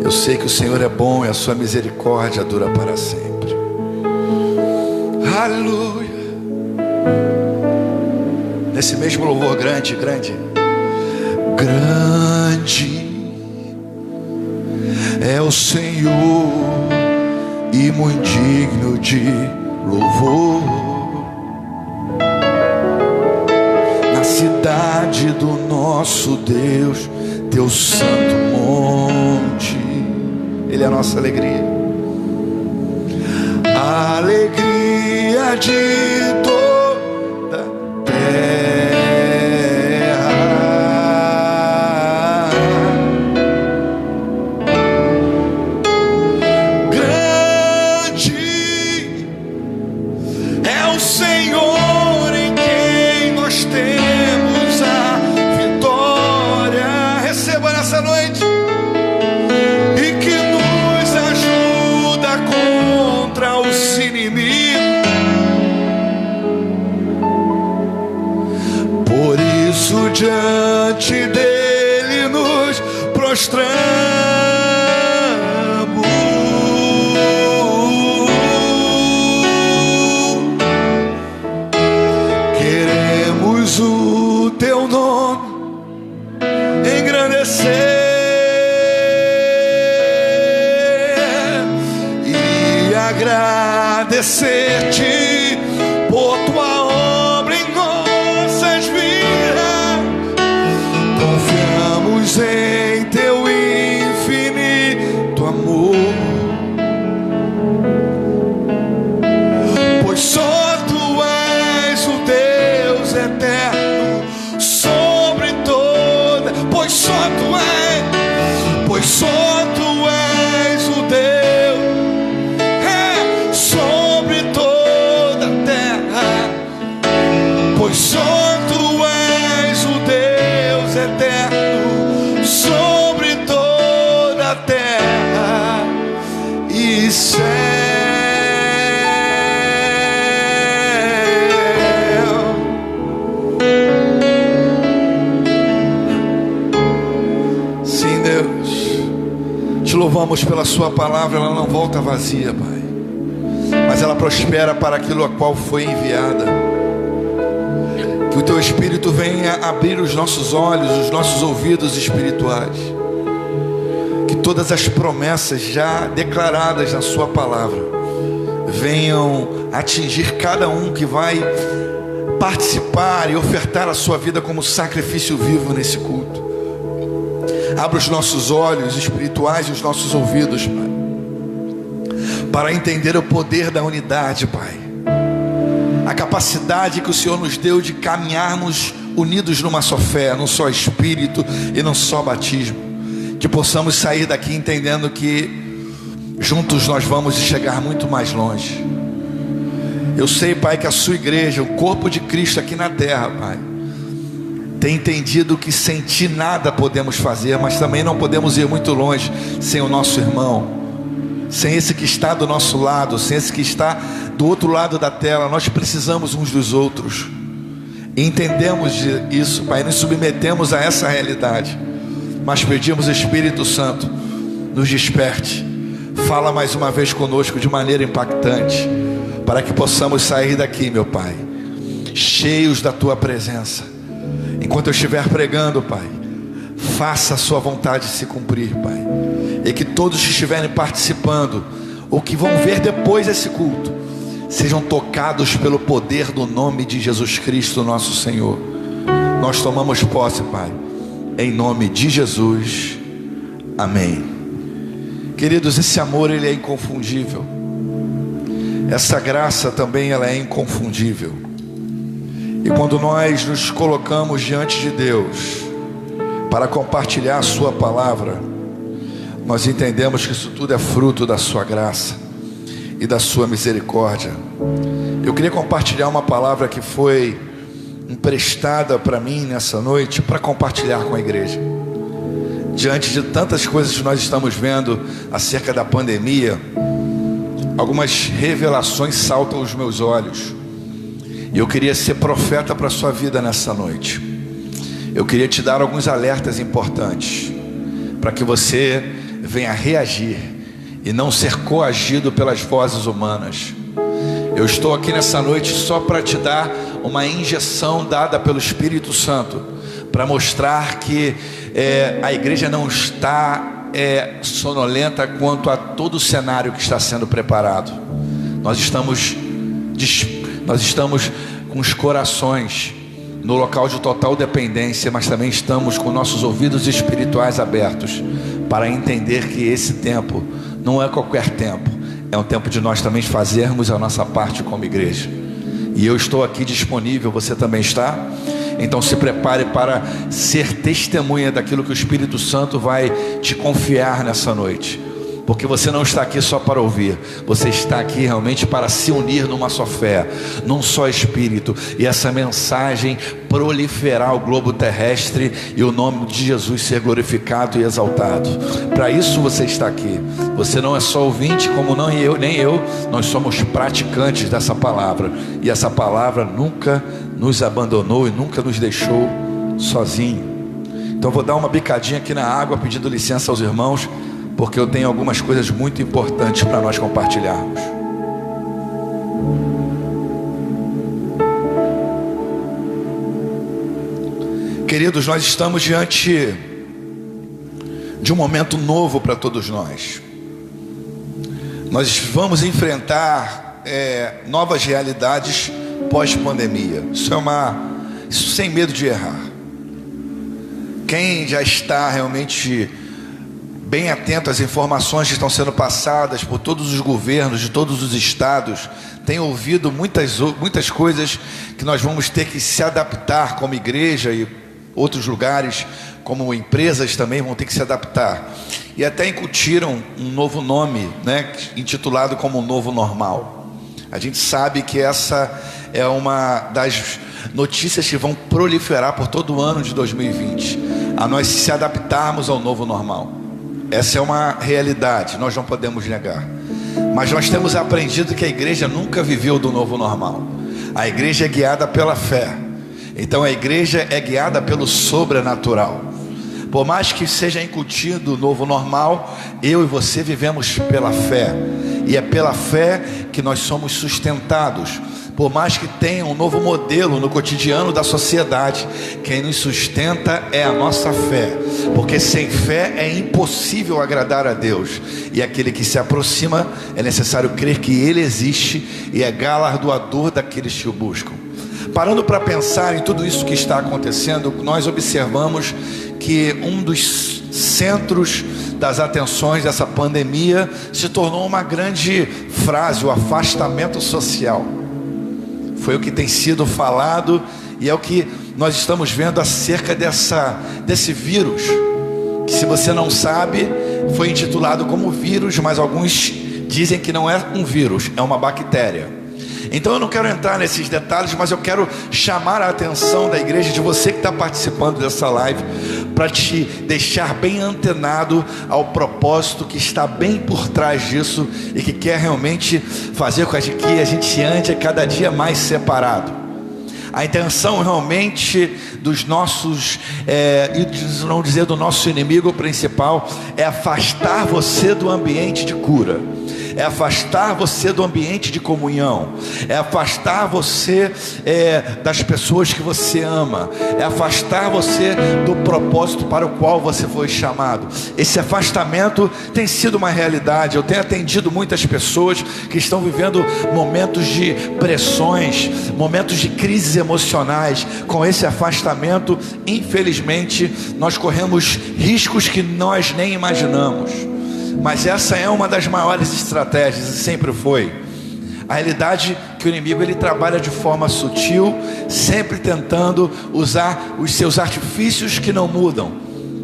Eu sei que o Senhor é bom e a sua misericórdia dura para sempre. Aleluia. Nesse mesmo louvor grande, grande é o Senhor e muito digno de louvor. Na cidade do nosso Deus, teu santo monte, Ele é a nossa alegria. A alegria de toda terra. Diante dele nos prostramos, queremos o teu nome engrandecer e agradecer-te por tua obra em nossas vidas. Confiamos em teu infinito amor, pois só tu és o Deus eterno sobre toda, pois só tu és o Deus sobre toda a terra, pois só tu és o Deus eterno sobre toda a terra e céu. Sim, Deus, te louvamos pela sua palavra. Ela não volta vazia, Pai, mas ela prospera para aquilo a qual foi enviada. Que o teu Espírito venha abrir os nossos olhos, os nossos ouvidos espirituais. Que todas as promessas já declaradas na sua palavra venham atingir cada um que vai participar e ofertar a sua vida como sacrifício vivo nesse culto. Abra os nossos olhos espirituais e os nossos ouvidos, Pai, para entender o poder da unidade, Pai. A capacidade que o Senhor nos deu de caminharmos unidos numa só fé, num só Espírito e num só batismo. Que possamos sair daqui entendendo que juntos nós vamos chegar muito mais longe. Eu sei, Pai, que a sua igreja, o corpo de Cristo aqui na terra, Pai, tem entendido que sem ti nada podemos fazer, mas também não podemos ir muito longe sem o nosso irmão, sem esse que está do nosso lado, sem esse que está do outro lado da tela. Nós precisamos uns dos outros. Entendemos isso, Pai, nos submetemos a essa realidade, mas pedimos, Espírito Santo, nos desperte. Fala mais uma vez conosco de maneira impactante, para que possamos sair daqui, meu Pai, cheios da tua presença. Enquanto eu estiver pregando, Pai, faça a sua vontade se cumprir, Pai. E que todos que estiverem participando, ou que vão ver depois esse culto, sejam tocados pelo poder do nome de Jesus Cristo, nosso Senhor. Nós tomamos posse, Pai, em nome de Jesus, amém. Queridos, esse amor, ele é inconfundível. Essa graça também, ela é inconfundível. E quando nós nos colocamos diante de Deus para compartilhar a sua palavra, nós entendemos que isso tudo é fruto da sua graça e da sua misericórdia. Eu queria compartilhar uma palavra que foi emprestada para mim nessa noite, para compartilhar com a igreja. Diante de tantas coisas que nós estamos vendo acerca da pandemia, algumas revelações saltam aos meus olhos. E eu queria ser profeta para a sua vida nessa noite. Eu queria te dar alguns alertas importantes, para que você venha reagir e não ser coagido pelas vozes humanas. Eu estou aqui nessa noite só para te dar uma injeção dada pelo Espírito Santo, para mostrar que a igreja não está sonolenta quanto a todo o cenário que está sendo preparado. Nós estamos com os corações no local de total dependência, mas também estamos com nossos ouvidos espirituais abertos para entender que esse tempo não é qualquer tempo, é um tempo de nós também fazermos a nossa parte como igreja. E eu estou aqui disponível, você também está? Então se prepare para ser testemunha daquilo que o Espírito Santo vai te confiar nessa noite. Porque você não está aqui só para ouvir, você está aqui realmente para se unir numa só fé, num só Espírito, e essa mensagem proliferar o globo terrestre e o nome de Jesus ser glorificado e exaltado. Para isso você está aqui. Você não é só ouvinte, como não eu, nem eu, nós somos praticantes dessa palavra, e essa palavra nunca nos abandonou e nunca nos deixou sozinho. Então vou dar uma bicadinha aqui na água, pedindo licença aos irmãos, porque eu tenho algumas coisas muito importantes para nós compartilharmos. Queridos, nós estamos diante de um momento novo para todos nós. Nós vamos enfrentar novas realidades pós-pandemia. Isso sem medo de errar. Quem já está realmente bem atento às informações que estão sendo passadas por todos os governos de todos os estados, tem ouvido muitas coisas que nós vamos ter que se adaptar como igreja, e outros lugares como empresas também vão ter que se adaptar, e até incutiram um novo nome, intitulado como Novo Normal. A gente sabe que essa é uma das notícias que vão proliferar por todo o ano de 2020, a nós se adaptarmos ao novo normal. Essa é uma realidade, nós não podemos negar. Mas nós temos aprendido que a igreja nunca viveu do novo normal. A igreja é guiada pela fé. Então a igreja é guiada pelo sobrenatural. Por mais que seja incutido o novo normal, eu e você vivemos pela fé. E é pela fé que nós somos sustentados. Por mais que tenha um novo modelo no cotidiano da sociedade, quem nos sustenta é a nossa fé. Porque sem fé é impossível agradar a Deus. E aquele que se aproxima, é necessário crer que Ele existe e é galardoador daqueles que o buscam. Parando para pensar em tudo isso que está acontecendo, nós observamos que um dos centros das atenções dessa pandemia se tornou uma grande frase: o afastamento social. Foi o que tem sido falado e é o que nós estamos vendo acerca desse vírus, que, se você não sabe, foi intitulado como vírus, mas alguns dizem que não é um vírus, é uma bactéria. Então eu não quero entrar nesses detalhes, mas eu quero chamar a atenção da igreja, de você que está participando dessa live, para te deixar bem antenado ao propósito que está bem por trás disso e que quer realmente fazer com que a gente ande cada dia mais separado. A intenção realmente dos nossos, e não dizer do nosso inimigo principal, é afastar você do ambiente de cura, é afastar você do ambiente de comunhão, é afastar você das pessoas que você ama, é afastar você do propósito para o qual você foi chamado. Esse afastamento tem sido uma realidade. Eu tenho atendido muitas pessoas que estão vivendo momentos de pressões, momentos de crises emocionais. Com esse afastamento, infelizmente, nós corremos riscos que nós nem imaginamos. Mas essa é uma das maiores estratégias, e sempre foi. A realidade é que o inimigo, ele trabalha de forma sutil, sempre tentando usar os seus artifícios que não mudam.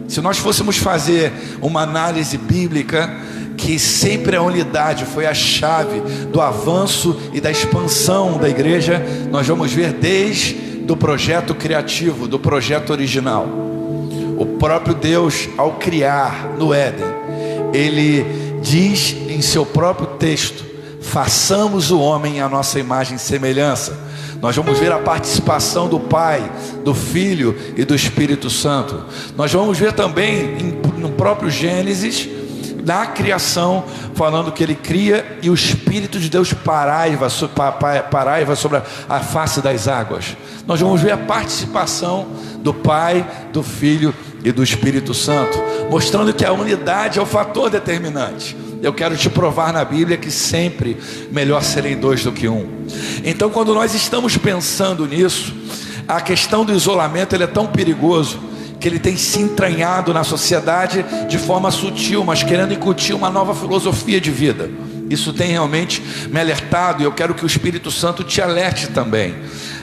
Se nós fôssemos fazer uma análise bíblica, que sempre a unidade foi a chave do avanço e da expansão da igreja, nós vamos ver desde do projeto criativo, do projeto original. O próprio Deus, ao criar no Éden, Ele diz em seu próprio texto: façamos o homem à nossa imagem e semelhança. Nós vamos ver a participação do Pai, do Filho e do Espírito Santo. Nós vamos ver também no próprio Gênesis, na criação, falando que Ele cria e o Espírito de Deus paraiva sobre a face das águas. Nós vamos ver a participação do Pai, do Filho e do Espírito Santo, mostrando que a unidade é o fator determinante. Eu quero te provar na Bíblia que sempre melhor serem dois do que um. Então, quando nós estamos pensando nisso, a questão do isolamento, ele é tão perigoso que ele tem se entranhado na sociedade de forma sutil, mas querendo incutir uma nova filosofia de vida. Isso tem realmente me alertado, e eu quero que o Espírito Santo te alerte também.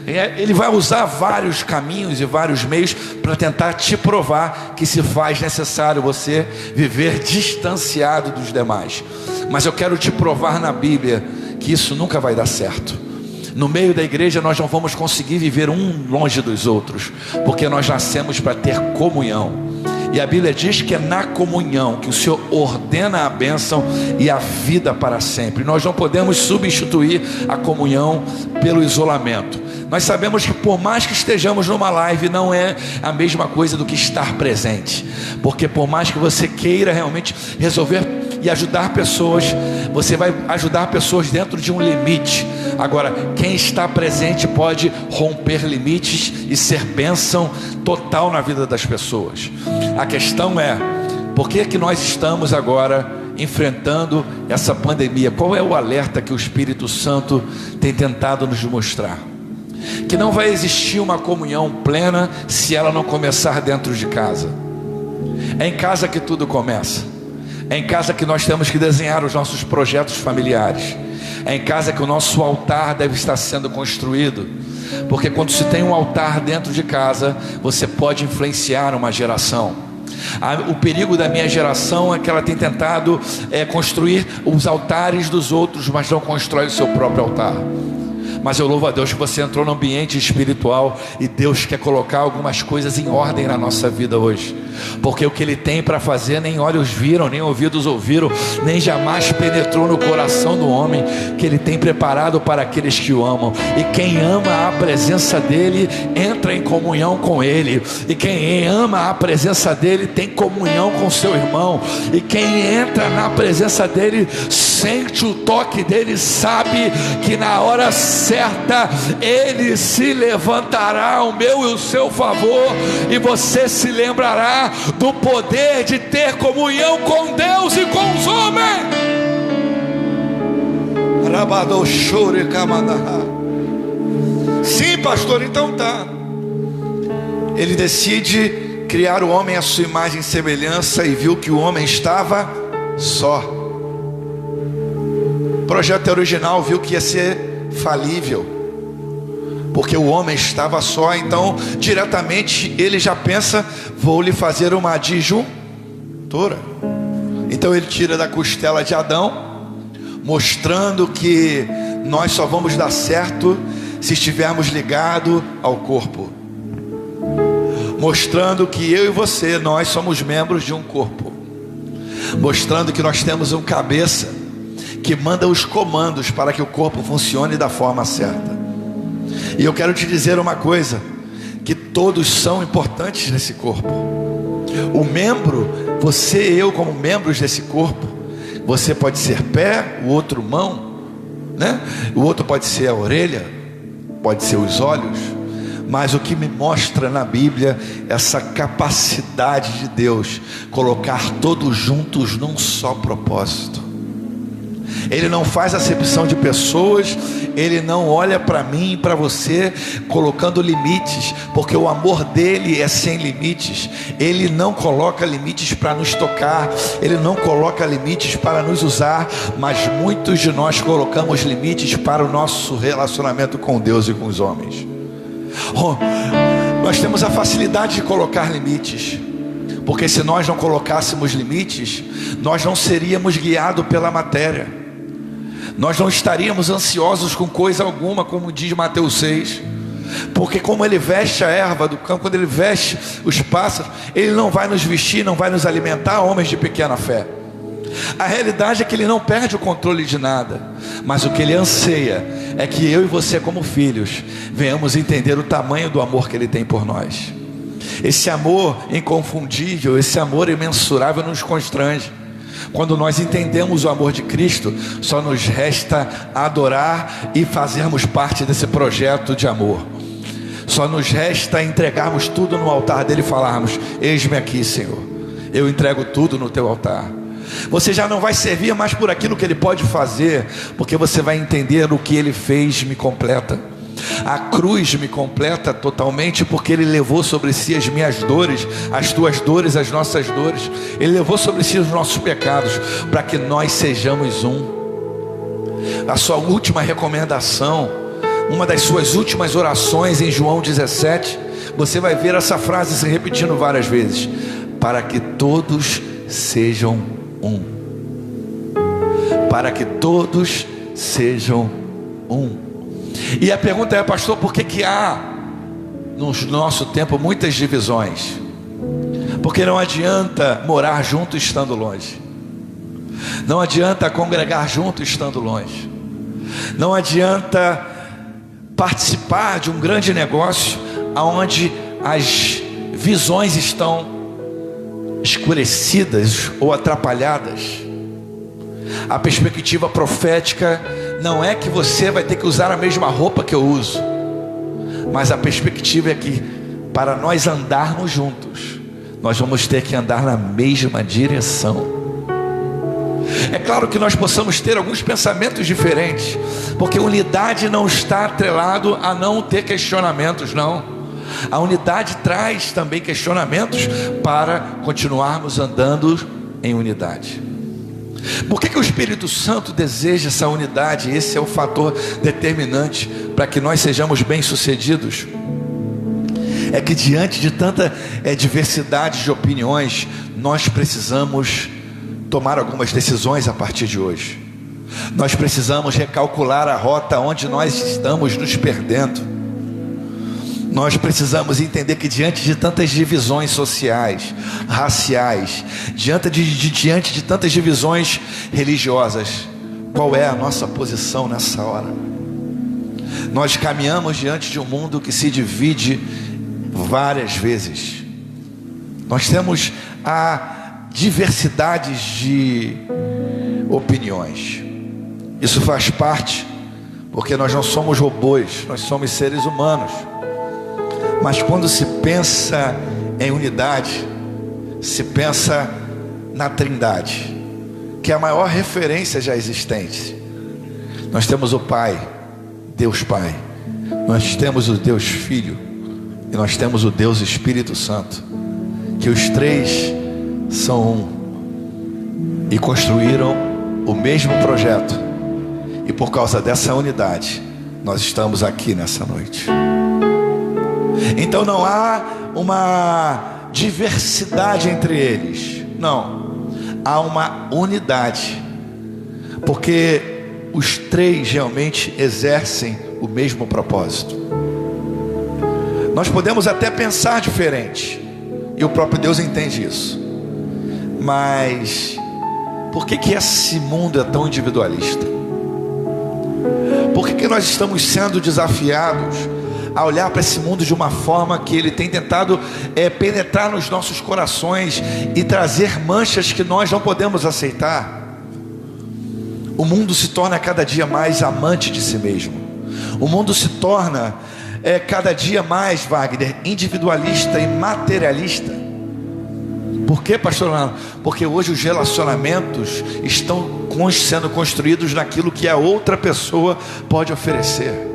Ele vai usar vários caminhos e vários meios para tentar te provar que se faz necessário você viver distanciado dos demais. Mas eu quero te provar na Bíblia que isso nunca vai dar certo. No meio da igreja nós não vamos conseguir viver um longe dos outros, porque nós nascemos para ter comunhão. E a Bíblia diz que é na comunhão que o Senhor ordena a bênção e a vida para sempre. Nós não podemos substituir a comunhão pelo isolamento. Nós sabemos que por mais que estejamos numa live, não é a mesma coisa do que estar presente. Porque por mais que você queira realmente resolver e ajudar pessoas, você vai ajudar pessoas dentro de um limite. Agora, quem está presente pode romper limites e ser bênção total na vida das pessoas. A questão é, por que nós estamos agora enfrentando essa pandemia? Qual é o alerta que o Espírito Santo tem tentado nos mostrar? Que não vai existir uma comunhão plena se ela não começar dentro de casa. É em casa que tudo começa. É em casa que nós temos que desenhar os nossos projetos familiares. É em casa que o nosso altar deve estar sendo construído. Porque quando se tem um altar dentro de casa, você pode influenciar uma geração. O perigo da minha geração é que ela tem tentado construir os altares dos outros, mas não constrói o seu próprio altar. Mas eu louvo a Deus que você entrou no ambiente espiritual e Deus quer colocar algumas coisas em ordem na nossa vida hoje. Porque o que Ele tem para fazer nem olhos viram, nem ouvidos ouviram, nem jamais penetrou no coração do homem, que Ele tem preparado para aqueles que o amam. E quem ama a presença dEle entra em comunhão com Ele. E quem ama a presença dEle tem comunhão com seu irmão. E quem entra na presença dEle sente o toque dEle, sabe que na hora certa Ele se levantará ao meu e o seu favor, e você se lembrará do poder de ter comunhão com Deus e com os homens. Sim, pastor, então tá. Ele decide criar o homem à sua imagem e semelhança, e viu que o homem estava só. O projeto original viu que ia ser falível, porque o homem estava só. Então diretamente ele já pensa: vou lhe fazer uma adjuntora. Então ele tira da costela de Adão, mostrando que nós só vamos dar certo se estivermos ligados ao corpo, mostrando que eu e você, nós somos membros de um corpo, mostrando que nós temos um cabeça que manda os comandos para que o corpo funcione da forma certa. E eu quero te dizer uma coisa, que todos são importantes nesse corpo. O membro, você e eu como membros desse corpo, você pode ser pé, o outro mão, né? O outro pode ser a orelha, pode ser os olhos. Mas o que me mostra na Bíblia, essa capacidade de Deus colocar todos juntos num só propósito. Ele não faz acepção de pessoas, Ele não olha para mim e para você colocando limites, porque o amor dele é sem limites. Ele não coloca limites para nos tocar, Ele não coloca limites para nos usar, mas muitos de nós colocamos limites para o nosso relacionamento com Deus e com os homens. Nós temos a facilidade de colocar limites, porque se nós não colocássemos limites, nós não seríamos guiados pela matéria. Nós não estaríamos ansiosos com coisa alguma, como diz Mateus 6. Porque como Ele veste a erva do campo, quando Ele veste os pássaros, Ele não vai nos vestir, não vai nos alimentar, homens de pequena fé. A realidade é que Ele não perde o controle de nada, mas o que Ele anseia é que eu e você, como filhos, venhamos entender o tamanho do amor que Ele tem por nós. Esse amor inconfundível, esse amor imensurável nos constrange, Quando nós entendemos o amor de Cristo, só nos resta adorar e fazermos parte desse projeto de amor. Só nos resta entregarmos tudo no altar dele e falarmos: eis-me aqui, Senhor, eu entrego tudo no teu altar. Você já não vai servir mais por aquilo que ele pode fazer, porque você vai entender: o que ele fez me completa. A cruz me completa totalmente, porque ele levou sobre si as minhas dores, as tuas dores, as nossas dores. Ele levou sobre si os nossos pecados, para que nós sejamos um. A sua última recomendação, uma das suas últimas orações em João 17, você vai ver essa frase se repetindo várias vezes: para que todos sejam um. Para que todos sejam um. E a pergunta é: pastor, por que há no nosso tempo muitas divisões? Porque não adianta morar junto estando longe. Não adianta congregar junto estando longe. Não adianta participar de um grande negócio onde as visões estão escurecidas ou atrapalhadas. A perspectiva profética não é que você vai ter que usar a mesma roupa que eu uso, mas a perspectiva é que, para nós andarmos juntos, nós vamos ter que andar na mesma direção. É claro que nós possamos ter alguns pensamentos diferentes, porque unidade não está atrelado a não ter questionamentos, não. A unidade traz também questionamentos para continuarmos andando em unidade. Por que o Espírito Santo deseja essa unidade? Esse é o fator determinante para que nós sejamos bem-sucedidos. É que diante de tanta diversidade de opiniões, nós precisamos tomar algumas decisões a partir de hoje. Nós precisamos recalcular a rota onde nós estamos nos perdendo. Nós precisamos entender que diante de tantas divisões sociais, raciais, diante de tantas divisões religiosas, qual é a nossa posição nessa hora? Nós caminhamos diante de um mundo que se divide várias vezes. Nós temos a diversidade de opiniões. Isso faz parte, porque nós não somos robôs, nós somos seres humanos. Mas quando se pensa em unidade, se pensa na Trindade, que é a maior referência já existente. Nós temos o Pai, Deus Pai, nós temos o Deus Filho e nós temos o Deus Espírito Santo, que os três são um e construíram o mesmo projeto. E por causa dessa unidade, nós estamos aqui nessa noite. Então não há uma diversidade entre eles, não, há uma unidade, porque os três realmente exercem o mesmo propósito. Nós podemos até pensar diferente, e o próprio Deus entende isso, mas por que esse mundo é tão individualista? Por que nós estamos sendo desafiados a olhar para esse mundo de uma forma que ele tem tentado penetrar nos nossos corações e trazer manchas que nós não podemos aceitar? O mundo se torna cada dia mais amante de si mesmo. O mundo se torna cada dia mais, Wagner, individualista e materialista. Por quê, pastor Orlando? Porque hoje os relacionamentos estão sendo construídos naquilo que a outra pessoa pode oferecer.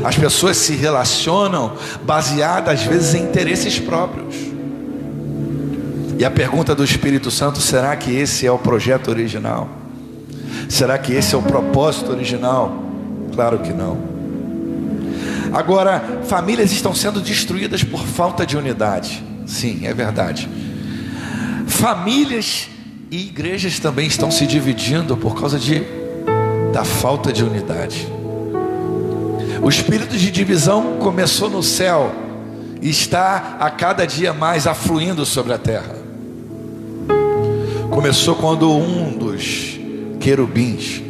As pessoas se relacionam baseadas às vezes em interesses próprios. E a pergunta do Espírito Santo: será que esse é o projeto original? Será que esse é o propósito original? Claro que não. Agora, famílias estão sendo destruídas por falta de unidade. Sim, é verdade. Famílias e igrejas também estão se dividindo por causa da falta de unidade. O espírito de divisão começou no céu e está a cada dia mais afluindo sobre a terra. Começou quando um dos querubins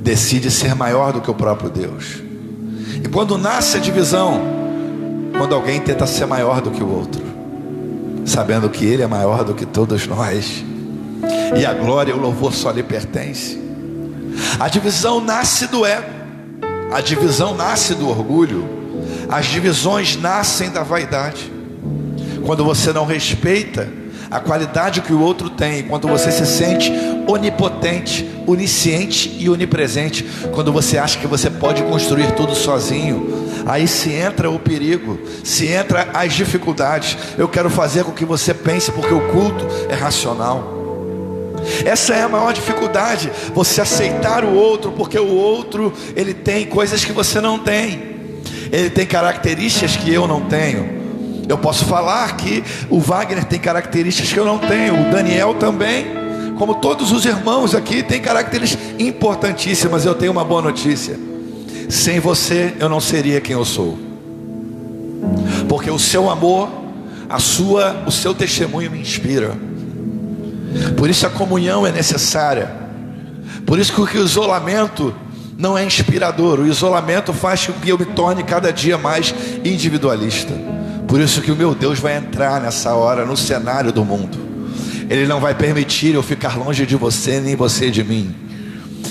decide ser maior do que o próprio Deus. E quando nasce a divisão, quando alguém tenta ser maior do que o outro, sabendo que ele é maior do que todos nós. e a glória e o louvor só lhe pertence. A divisão nasce do ego, a divisão nasce do orgulho, as divisões nascem da vaidade. Quando você não respeita a qualidade que o outro tem, quando você se sente onipotente, onisciente e onipresente, quando você acha que você pode construir tudo sozinho, aí se entra o perigo, se entra as dificuldades. Eu quero fazer com que você pense, porque o culto é racional. Essa é a maior dificuldade, você aceitar o outro, porque o outro, ele tem coisas que você não tem, ele tem características que eu não tenho. Eu posso falar que o Wagner tem características que eu não tenho, o Daniel também, como todos os irmãos aqui, tem características importantíssimas. Eu tenho uma boa notícia: sem você eu não seria quem eu sou, porque o seu amor, o seu testemunho me inspira. Por isso a comunhão é necessária. Por isso que o isolamento não é inspirador. O isolamento faz com que eu me torne cada dia mais individualista. Por isso que o meu Deus vai entrar nessa hora no cenário do mundo. Ele não vai permitir eu ficar longe de você, nem você de mim.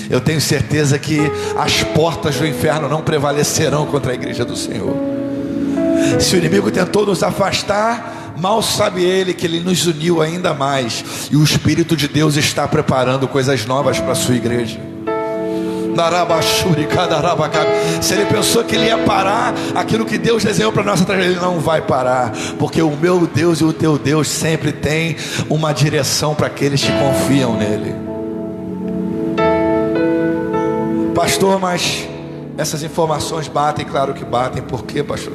Eu tenho certeza que as portas do inferno não prevalecerão contra a igreja do Senhor. Se o inimigo tentou nos afastar, mal sabe ele que ele nos uniu ainda mais, e o Espírito de Deus está preparando coisas novas para a sua igreja. Se ele pensou que ele ia parar aquilo que Deus desenhou para nossa trajetória, ele não vai parar, porque o meu Deus e o teu Deus sempre tem uma direção para aqueles que confiam nele. Pastor, mas essas informações batem? Claro que batem. Por quê, pastor?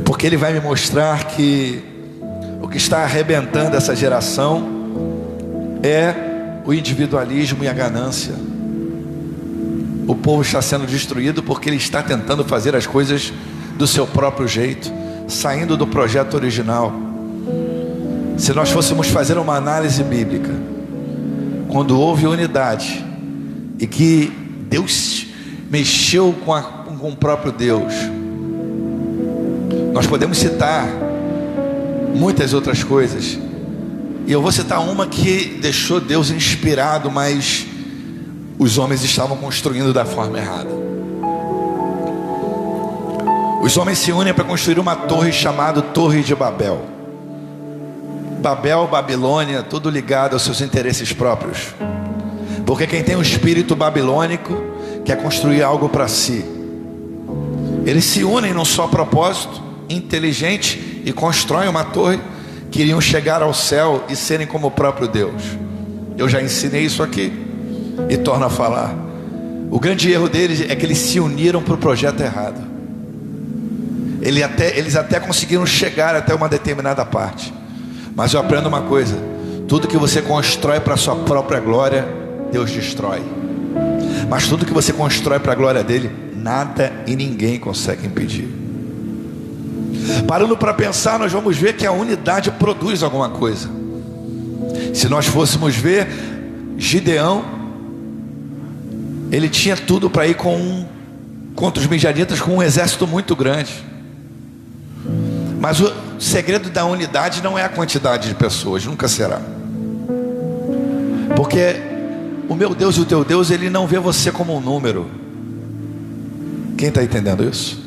Porque ele vai me mostrar que o que está arrebentando essa geração é o individualismo e a ganância. O povo está sendo destruído porque ele está tentando fazer as coisas do seu próprio jeito, saindo do projeto original. Se nós fôssemos fazer uma análise bíblica, quando houve unidade e que Deus mexeu com o próprio Deus, nós podemos citar muitas outras coisas, e eu vou citar uma que deixou Deus inspirado, mas os homens estavam construindo da forma errada. Os homens se unem para construir uma torre chamada Torre de Babel. Babel, Babilônia, tudo ligado aos seus interesses próprios. Porque quem tem um espírito babilônico quer construir algo para si. Eles se unem num só propósito inteligente e constroem uma torre. Queriam chegar ao céu e serem como o próprio Deus. Eu já ensinei isso aqui e torno a falar. O grande erro deles é que eles se uniram para o projeto errado. Eles até conseguiram chegar até uma determinada parte, mas eu aprendo uma coisa: tudo que você constrói para a sua própria glória, Deus destrói. Mas tudo que você constrói para a glória dele, nada e ninguém consegue impedir. Parando para pensar, nós vamos ver que a unidade produz alguma coisa. Se nós fôssemos ver Gideão, ele tinha tudo para ir contra os midianitas com um exército muito grande. Mas o segredo da unidade não é a quantidade de pessoas, nunca será. Porque o meu Deus e o teu Deus, ele não vê você como um número. Quem está entendendo isso?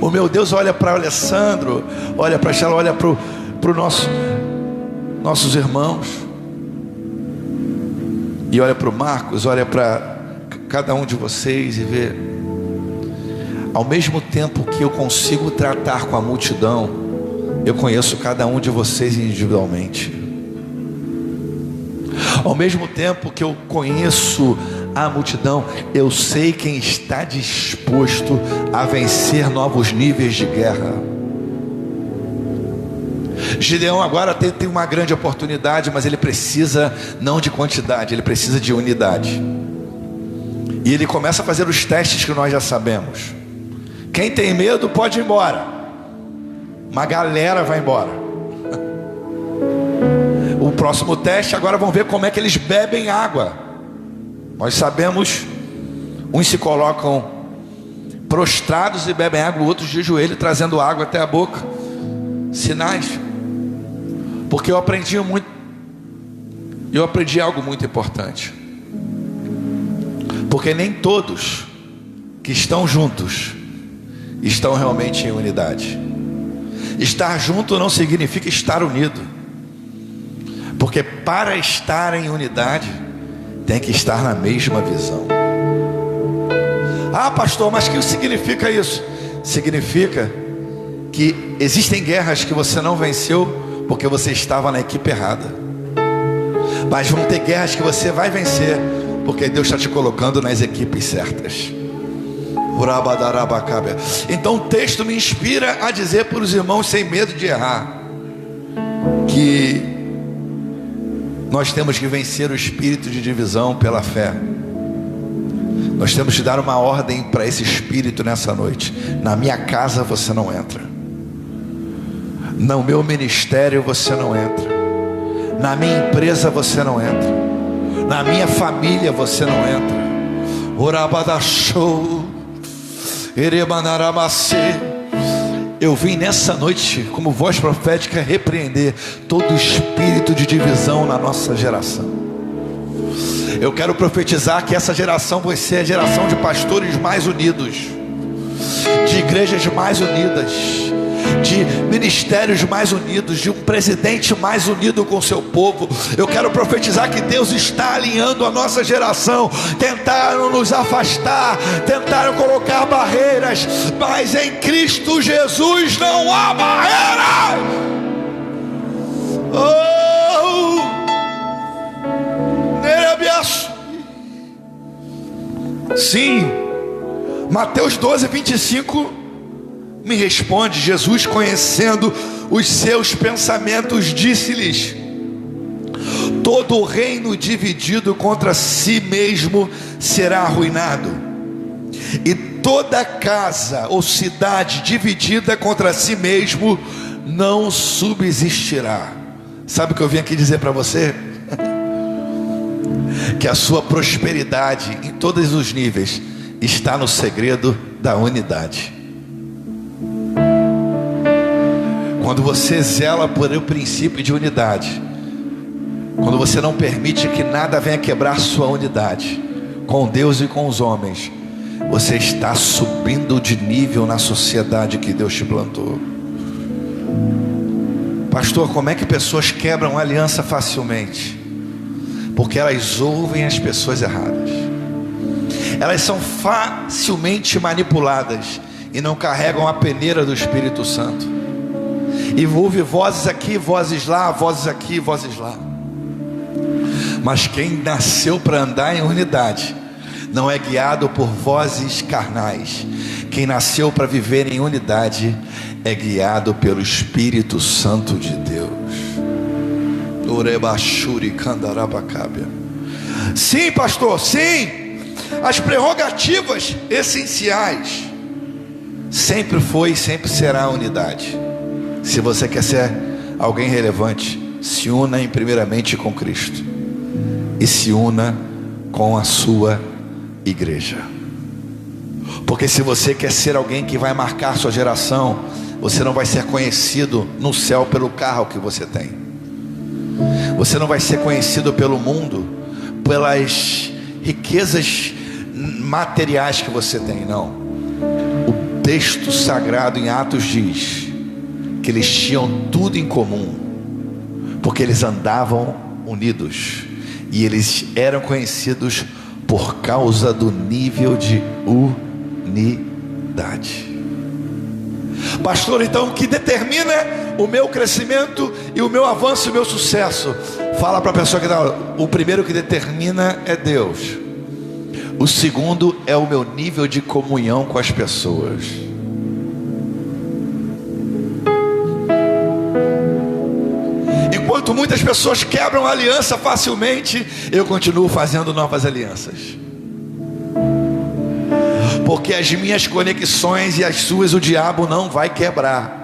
O meu Deus olha para o Alessandro, olha para a Sheila, olha para nossos irmãos, e olha para o Marcos, olha para cada um de vocês e vê: ao mesmo tempo que eu consigo tratar com a multidão, eu conheço cada um de vocês individualmente. Ao mesmo tempo que eu conheço a multidão, eu sei quem está disposto a vencer novos níveis de guerra. Gideão agora tem uma grande oportunidade, mas ele precisa não de quantidade, ele precisa de unidade. E ele começa a fazer os testes que nós já sabemos. Quem tem medo pode ir embora. Uma galera vai embora. O próximo teste, agora vamos ver como é que eles bebem água. Nós sabemos, uns se colocam prostrados e bebem água, outros de joelho trazendo água até a boca. Sinais. Porque eu aprendi eu aprendi algo muito importante. Porque nem todos que estão juntos estão realmente em unidade. Estar junto não significa estar unido. Porque para estar em unidade, tem que estar na mesma visão. Ah, pastor, mas o que significa isso? Significa que existem guerras que você não venceu porque você estava na equipe errada. Mas vão ter guerras que você vai vencer porque Deus está te colocando nas equipes certas. Então o texto me inspira a dizer para os irmãos, sem medo de errar, que nós temos que vencer o espírito de divisão pela fé. Nós temos que dar uma ordem para esse espírito nessa noite. Na minha casa você não entra, no meu ministério você não entra, na minha empresa você não entra, na minha família você não entra. Eu vim nessa noite como voz profética repreender todo espírito de divisão na nossa geração. Eu quero profetizar que essa geração vai ser a geração de pastores mais unidos, de igrejas mais unidas, de ministérios mais unidos, de um presidente mais unido com o seu povo. Eu quero profetizar que Deus está alinhando a nossa geração. Tentaram nos afastar, tentaram colocar barreiras, mas em Cristo Jesus não há barreira. Sim, Mateus 12:25 me responde. Jesus, conhecendo os seus pensamentos, disse-lhes: todo reino dividido contra si mesmo será arruinado, e toda casa ou cidade dividida contra si mesmo não subsistirá. Sabe o que eu vim aqui dizer para você? Que a sua prosperidade em todos os níveis está no segredo da unidade. Quando você zela por o princípio de unidade, quando você não permite que nada venha quebrar sua unidade com Deus e com os homens, você está subindo de nível na sociedade que Deus te plantou. Pastor, como é que pessoas quebram aliança facilmente? Porque elas ouvem as pessoas erradas. Elas são facilmente manipuladas e não carregam a peneira do Espírito Santo. E ouve vozes aqui, vozes lá, vozes aqui, vozes lá. Mas quem nasceu para andar em unidade não é guiado por vozes carnais. Quem nasceu para viver em unidade é guiado pelo Espírito Santo de Deus. Sim, pastor, sim. As prerrogativas essenciais sempre foi e sempre será a unidade. Se você quer ser alguém relevante, se una primeiramente com Cristo e se una com a sua igreja. Porque se você quer ser alguém que vai marcar sua geração, você não vai ser conhecido no céu pelo carro que você tem. Você não vai ser conhecido pelo mundo pelas riquezas materiais que você tem, não. O texto sagrado em Atos diz que eles tinham tudo em comum, porque eles andavam unidos, e eles eram conhecidos por causa do nível de unidade. Pastor, então o que determina o meu crescimento e o meu avanço e o meu sucesso? Fala para a pessoa que está: o primeiro que determina é Deus. O segundo é o meu nível de comunhão com as pessoas. Enquanto muitas pessoas quebram a aliança facilmente, eu continuo fazendo novas alianças. Porque as minhas conexões e as suas o diabo não vai quebrar.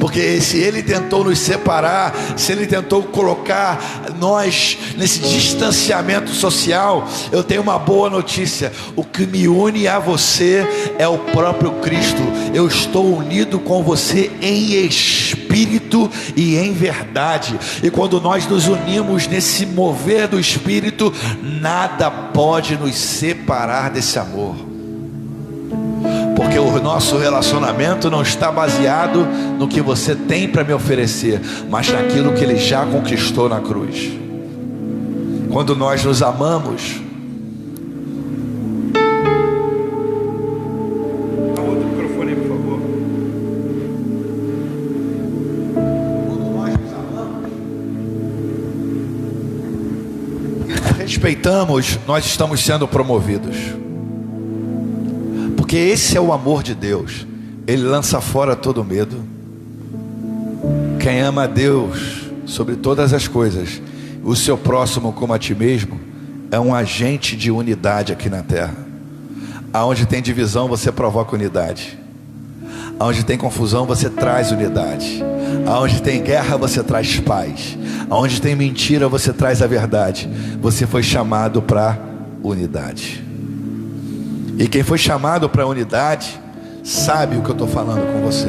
Porque se Ele tentou nos separar, se Ele tentou colocar nós nesse distanciamento social, eu tenho uma boa notícia: o que me une a você é o próprio Cristo. Eu estou unido com você em espírito e em verdade. E quando nós nos unimos nesse mover do Espírito, nada pode nos separar desse amor. Porque o nosso relacionamento não está baseado no que você tem para me oferecer, mas naquilo que Ele já conquistou na cruz. Quando nós nos amamos, outro microfone aí, por favor. Quando nós nos amamos, respeitamos, nós estamos sendo promovidos. Porque esse é o amor de Deus. Ele lança fora todo medo. Quem ama a Deus sobre todas as coisas, o seu próximo como a ti mesmo, é um agente de unidade aqui na terra. Aonde tem divisão, você provoca unidade. Aonde tem confusão, você traz unidade. Aonde tem guerra, você traz paz. Aonde tem mentira, você traz a verdade. Você foi chamado para unidade. E quem foi chamado para a unidade sabe o que eu estou falando com você.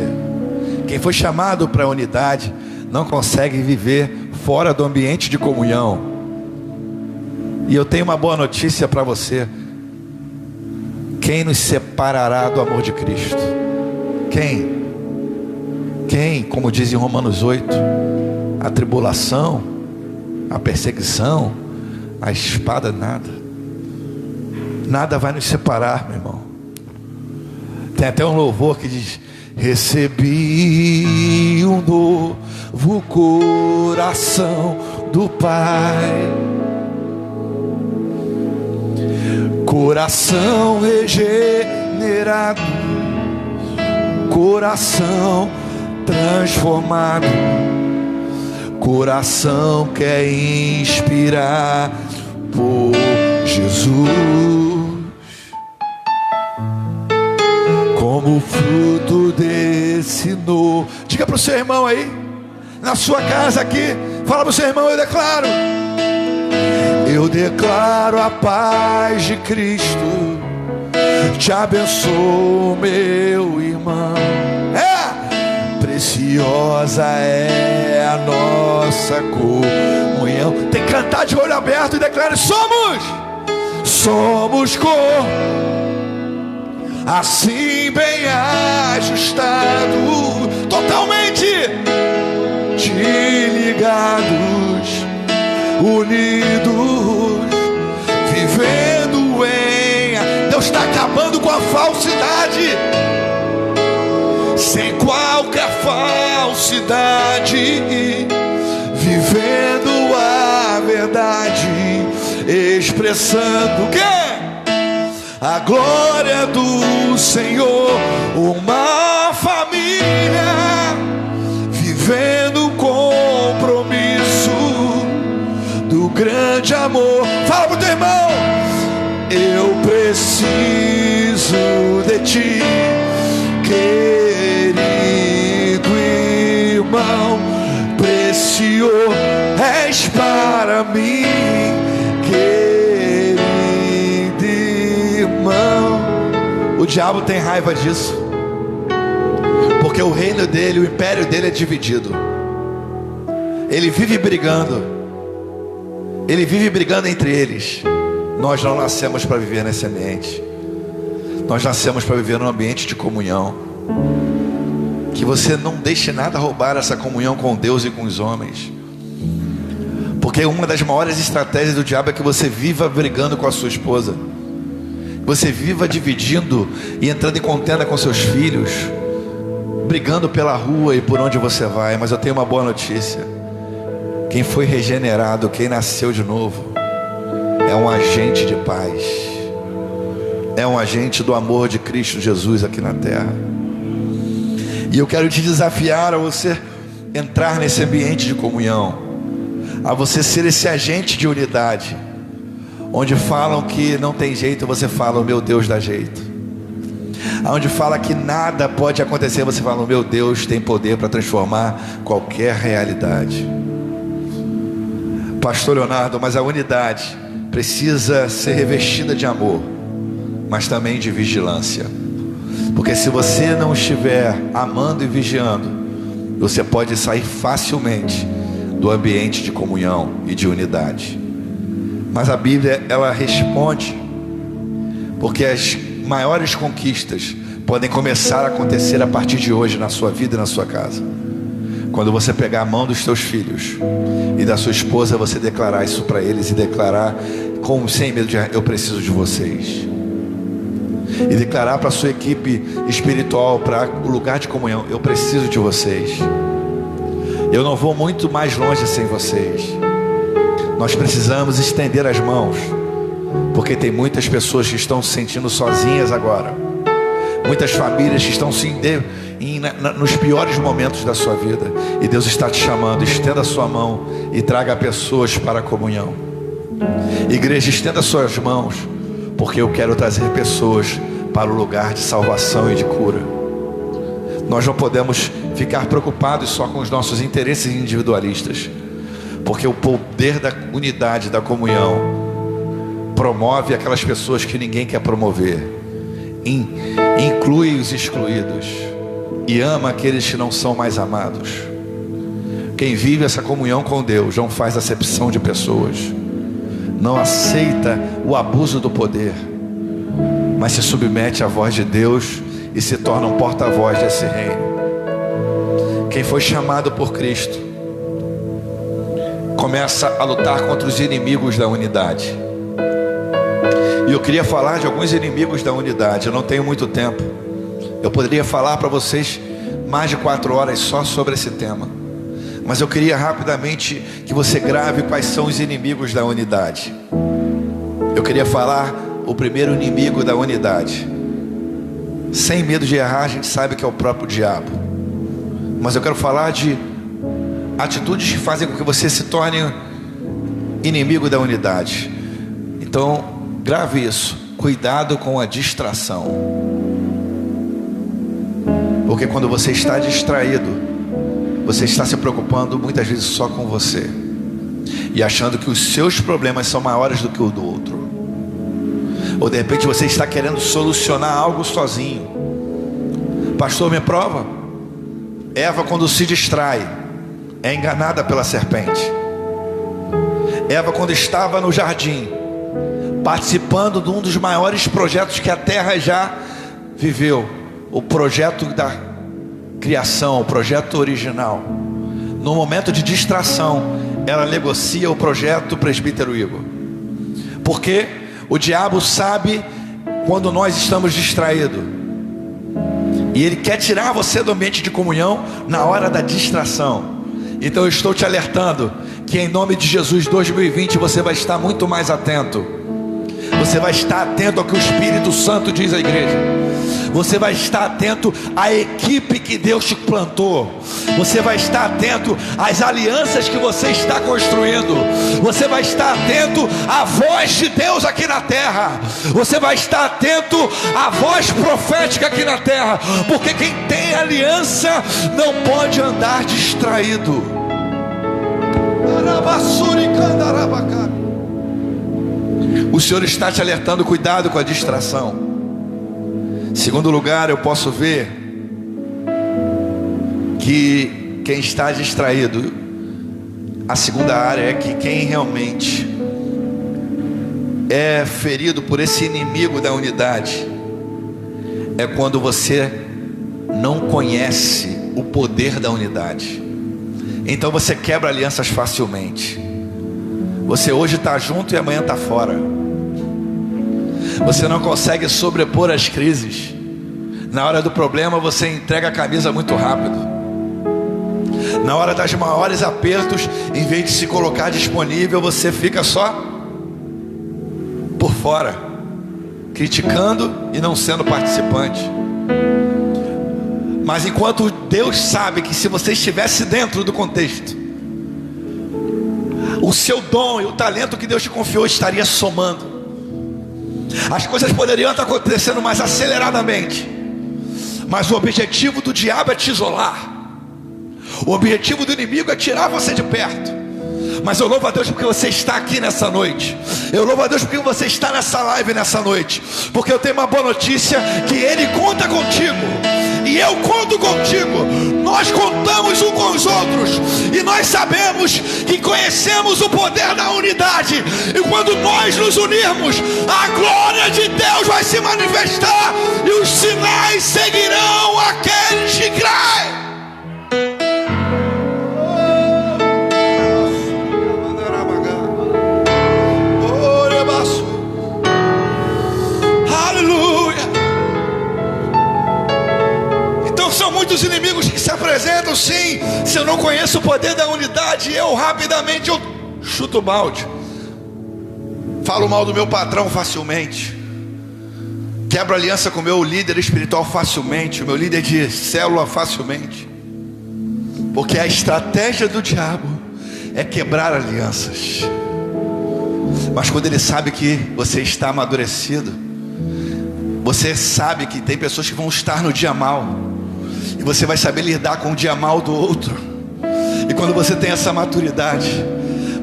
Quem foi chamado para a unidade não consegue viver fora do ambiente de comunhão. E eu tenho uma boa notícia para você: quem nos separará do amor de Cristo? Quem? Como diz em Romanos 8, a tribulação, a perseguição, a espada, nada vai nos separar, meu irmão. Tem até um louvor que diz: recebi um novo coração do Pai, coração regenerado, coração transformado, coração que é inspirado por Jesus. Como fruto desse novo. Diga para o seu irmão aí, na sua casa aqui, fala para o seu irmão: eu declaro a paz de Cristo, te abençoo, meu irmão. Preciosa é a nossa comunhão. Tem que cantar de olho aberto e declarar: somos corpo, assim bem ajustado, totalmente ligados, unidos, vivendo em... Deus está acabando com a falsidade, sem qualquer falsidade, vivendo a verdade, expressando o quê? A glória do Senhor. Uma família vivendo o compromisso do grande amor. Fala pro teu irmão: eu preciso de ti, querido irmão, precioso és para mim, querido irmão. O diabo tem raiva disso, porque o reino dele, o império dele é dividido. Ele vive brigando, entre eles. Nós não nascemos para viver nesse ambiente. Nós nascemos para viver num ambiente de comunhão. Que você não deixe nada roubar essa comunhão com Deus e com os homens. Porque uma das maiores estratégias do diabo é que você viva brigando com a sua esposa, você viva dividindo e entrando em contenda com seus filhos, brigando pela rua e por onde você vai. Mas eu tenho uma boa notícia: quem foi regenerado, quem nasceu de novo, é um agente de paz, é um agente do amor de Cristo Jesus aqui na terra. E eu quero te desafiar a você entrar nesse ambiente de comunhão, a você ser esse agente de unidade. Onde falam que não tem jeito, você fala: o meu Deus dá jeito. onde fala que nada pode acontecer, você fala: meu Deus tem poder para transformar qualquer realidade. Pastor Leonardo, mas a unidade precisa ser revestida de amor, mas também de vigilância, porque se você não estiver amando e vigiando, você pode sair facilmente do ambiente de comunhão e de unidade. Mas a Bíblia, ela responde, porque as maiores conquistas podem começar a acontecer a partir de hoje na sua vida e na sua casa. Quando você pegar a mão dos teus filhos e da sua esposa, você declarar isso para eles, e declarar sem medo de: eu preciso de vocês. E declarar para a sua equipe espiritual, para o lugar de comunhão: eu preciso de vocês. Eu não vou muito mais longe sem vocês. Nós precisamos estender as mãos, porque tem muitas pessoas que estão se sentindo sozinhas agora. Muitas famílias que estão nos piores momentos da sua vida, e Deus está te chamando. Estenda a sua mão e traga pessoas para a comunhão. Igreja, estenda suas mãos, porque eu quero trazer pessoas para o lugar de salvação e de cura. Nós não podemos ficar preocupados só com os nossos interesses individualistas, porque o poder da unidade, da comunhão, promove aquelas pessoas que ninguém quer promover, inclui os excluídos e ama aqueles que não são mais amados. Quem vive essa comunhão com Deus não faz acepção de pessoas, não aceita o abuso do poder, mas se submete à voz de Deus e se torna um porta-voz desse reino. Quem foi chamado por Cristo começa a lutar contra os inimigos da unidade. E eu queria falar de alguns inimigos da unidade. Eu não tenho muito tempo. Eu poderia falar para vocês mais de 4 horas só sobre esse tema, mas eu queria rapidamente que você grave quais são os inimigos da unidade. Eu queria falar o primeiro inimigo da unidade. Sem medo de errar, a gente sabe que é o próprio diabo, mas eu quero falar de atitudes que fazem com que você se torne inimigo da unidade. Então grave isso: cuidado com a distração, porque quando você está distraído, você está se preocupando muitas vezes só com você, e achando que os seus problemas são maiores do que o do outro. Ou de repente você está querendo solucionar algo sozinho. Pastor, me prova. Eva, quando se distrai, é enganada pela serpente. Eva, quando estava no jardim, participando de um dos maiores projetos que a terra já viveu, o projeto da criação, o projeto original, no momento de distração, ela negocia o projeto Presbítero Igor. Porque o diabo sabe quando nós estamos distraídos, e ele quer tirar você do ambiente de comunhão na hora da distração. Então eu estou te alertando que em nome de Jesus, 2020, você vai estar muito mais atento. Você vai estar atento ao que o Espírito Santo diz à igreja. Você vai estar atento à equipe que Deus te plantou. Você vai estar atento às alianças que você está construindo. Você vai estar atento à voz de Deus aqui na terra. Você vai estar atento à voz profética aqui na terra, porque quem tem aliança não pode andar distraído. O Senhor está te alertando: cuidado com a distração. Segundo lugar, eu posso ver que quem está distraído, a segunda área é que quem realmente é ferido por esse inimigo da unidade é quando você não conhece o poder da unidade. Então você quebra alianças facilmente. Você hoje está junto e amanhã está fora. Você não consegue sobrepor as crises. Na hora do problema você entrega a camisa muito rápido. Na hora das maiores apertos, em vez de se colocar disponível, você fica só por fora, criticando e não sendo participante. Mas enquanto Deus sabe que se você estivesse dentro do contexto, o seu dom e o talento que Deus te confiou estaria somando. As coisas poderiam estar acontecendo mais aceleradamente, Mas o objetivo do diabo é te isolar. O objetivo do inimigo é tirar você de perto. Mas eu louvo a Deus porque você está aqui nessa noite. Eu louvo a Deus porque você está nessa live nessa noite. Porque eu tenho uma boa notícia, que Ele conta contigo e eu conto contigo. Nós contamos uns com os outros. E nós sabemos que conhecemos o poder da unidade. E quando nós nos unirmos, a glória de Deus vai se manifestar. E os sinais seguirão aqueles que creem. São muitos inimigos que se apresentam, sim. Se eu não conheço o poder da unidade, eu rapidamente chuto o balde. Falo mal do meu patrão facilmente. Quebro aliança com o meu líder espiritual facilmente. O meu líder de célula facilmente. Porque a estratégia do diabo é quebrar alianças. Mas quando ele sabe que você está amadurecido, você sabe que tem pessoas que vão estar no dia mal, e você vai saber lidar com o dia mal do outro. E quando você tem essa maturidade,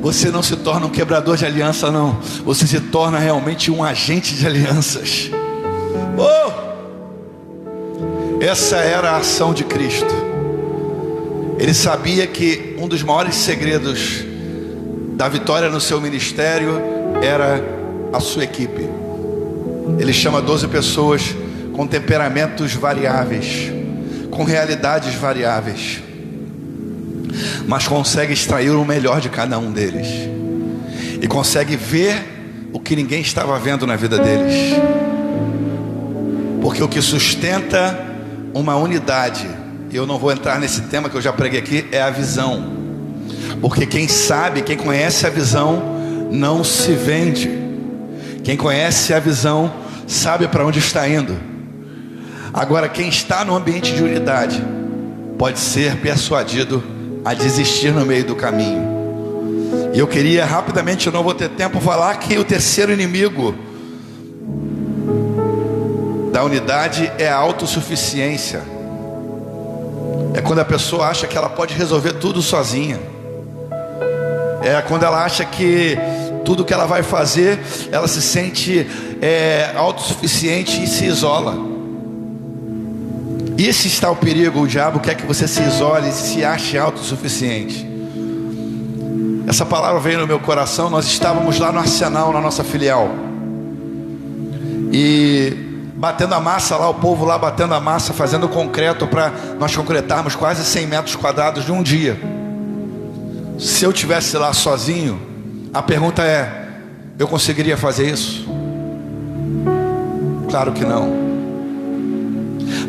você não se torna um quebrador de aliança, não. Você se torna realmente um agente de alianças. Essa era a ação de Cristo. Ele sabia que um dos maiores segredos da vitória no seu ministério era a sua equipe. Ele chama 12 pessoas com temperamentos variáveis, com realidades variáveis, mas consegue extrair o melhor de cada um deles, e consegue ver o que ninguém estava vendo na vida deles. Porque o que sustenta uma unidade, e eu não vou entrar nesse tema que eu já preguei aqui, é a visão. Porque quem sabe, quem conhece a visão, não se vende. Quem conhece a visão sabe para onde está indo. Agora, quem está no ambiente de unidade pode ser persuadido a desistir no meio do caminho. E eu queria rapidamente, eu não vou ter tempo, falar que o terceiro inimigo da unidade é a autossuficiência. É quando a pessoa acha que ela pode resolver tudo sozinha. É quando ela acha que tudo que ela vai fazer, ela se sente autossuficiente e se isola. Esse está o perigo. O diabo quer que você se isole e se ache autossuficiente. Essa palavra veio no meu coração. Nós estávamos lá no Arsenal, na nossa filial, e batendo a massa lá, o povo lá batendo a massa, fazendo concreto para nós concretarmos quase 100 metros quadrados de um dia. Se eu estivesse lá sozinho, a pergunta é: eu conseguiria fazer isso? Claro que não.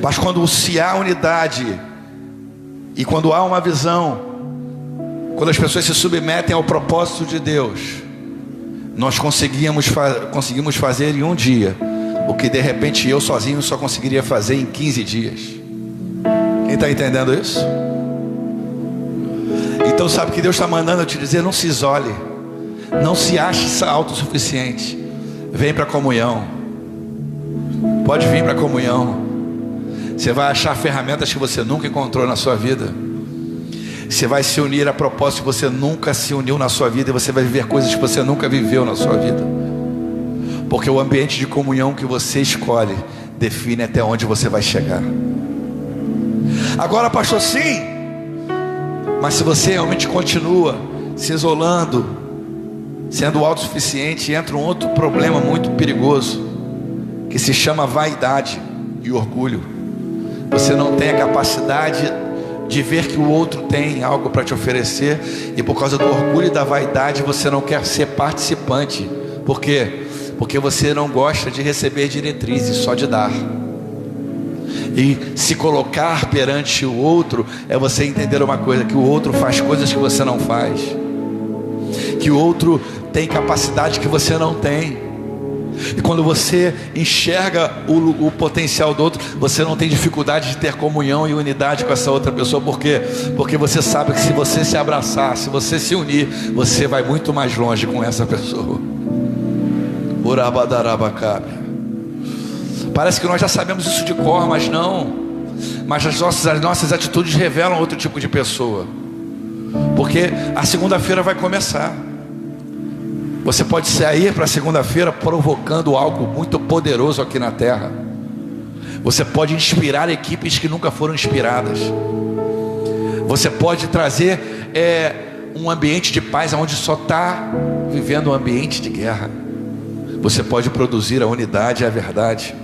Mas quando se há unidade, e quando há uma visão, quando as pessoas se submetem ao propósito de Deus, nós conseguimos fazer em um dia o que de repente eu sozinho só conseguiria fazer em 15 dias. Quem está entendendo isso? Então sabe que Deus está mandando eu te dizer: não se isole, não se ache autossuficiente. Vem para a comunhão. Pode vir para a comunhão. Você vai achar ferramentas que você nunca encontrou na sua vida. Você vai se unir a propósito que você nunca se uniu na sua vida, e você vai viver coisas que você nunca viveu na sua vida. Porque o ambiente de comunhão que você escolhe define até onde você vai chegar. Agora, pastor, sim, mas se você realmente continua se isolando, sendo autossuficiente, entra um outro problema muito perigoso, que se chama vaidade e orgulho. Você não tem a capacidade de ver que o outro tem algo para te oferecer, e por causa do orgulho e da vaidade você não quer ser participante. Por quê? Porque você não gosta de receber diretrizes, só de dar. E se colocar perante o outro é você entender uma coisa: que o outro faz coisas que você não faz, que o outro tem capacidade que você não tem. E quando você enxerga o potencial do outro, você não tem dificuldade de ter comunhão e unidade com essa outra pessoa. Por quê? Porque você sabe que se você se abraçar, se você se unir, você vai muito mais longe com essa pessoa. Parece que nós já sabemos isso de cor, mas não. mas as nossas atitudes revelam outro tipo de pessoa. Porque a segunda-feira vai começar. Você pode sair para a segunda-feira provocando algo muito poderoso aqui na terra. Você pode inspirar equipes que nunca foram inspiradas. Você pode trazer um ambiente de paz onde só está vivendo um ambiente de guerra. Você pode produzir a unidade e a verdade.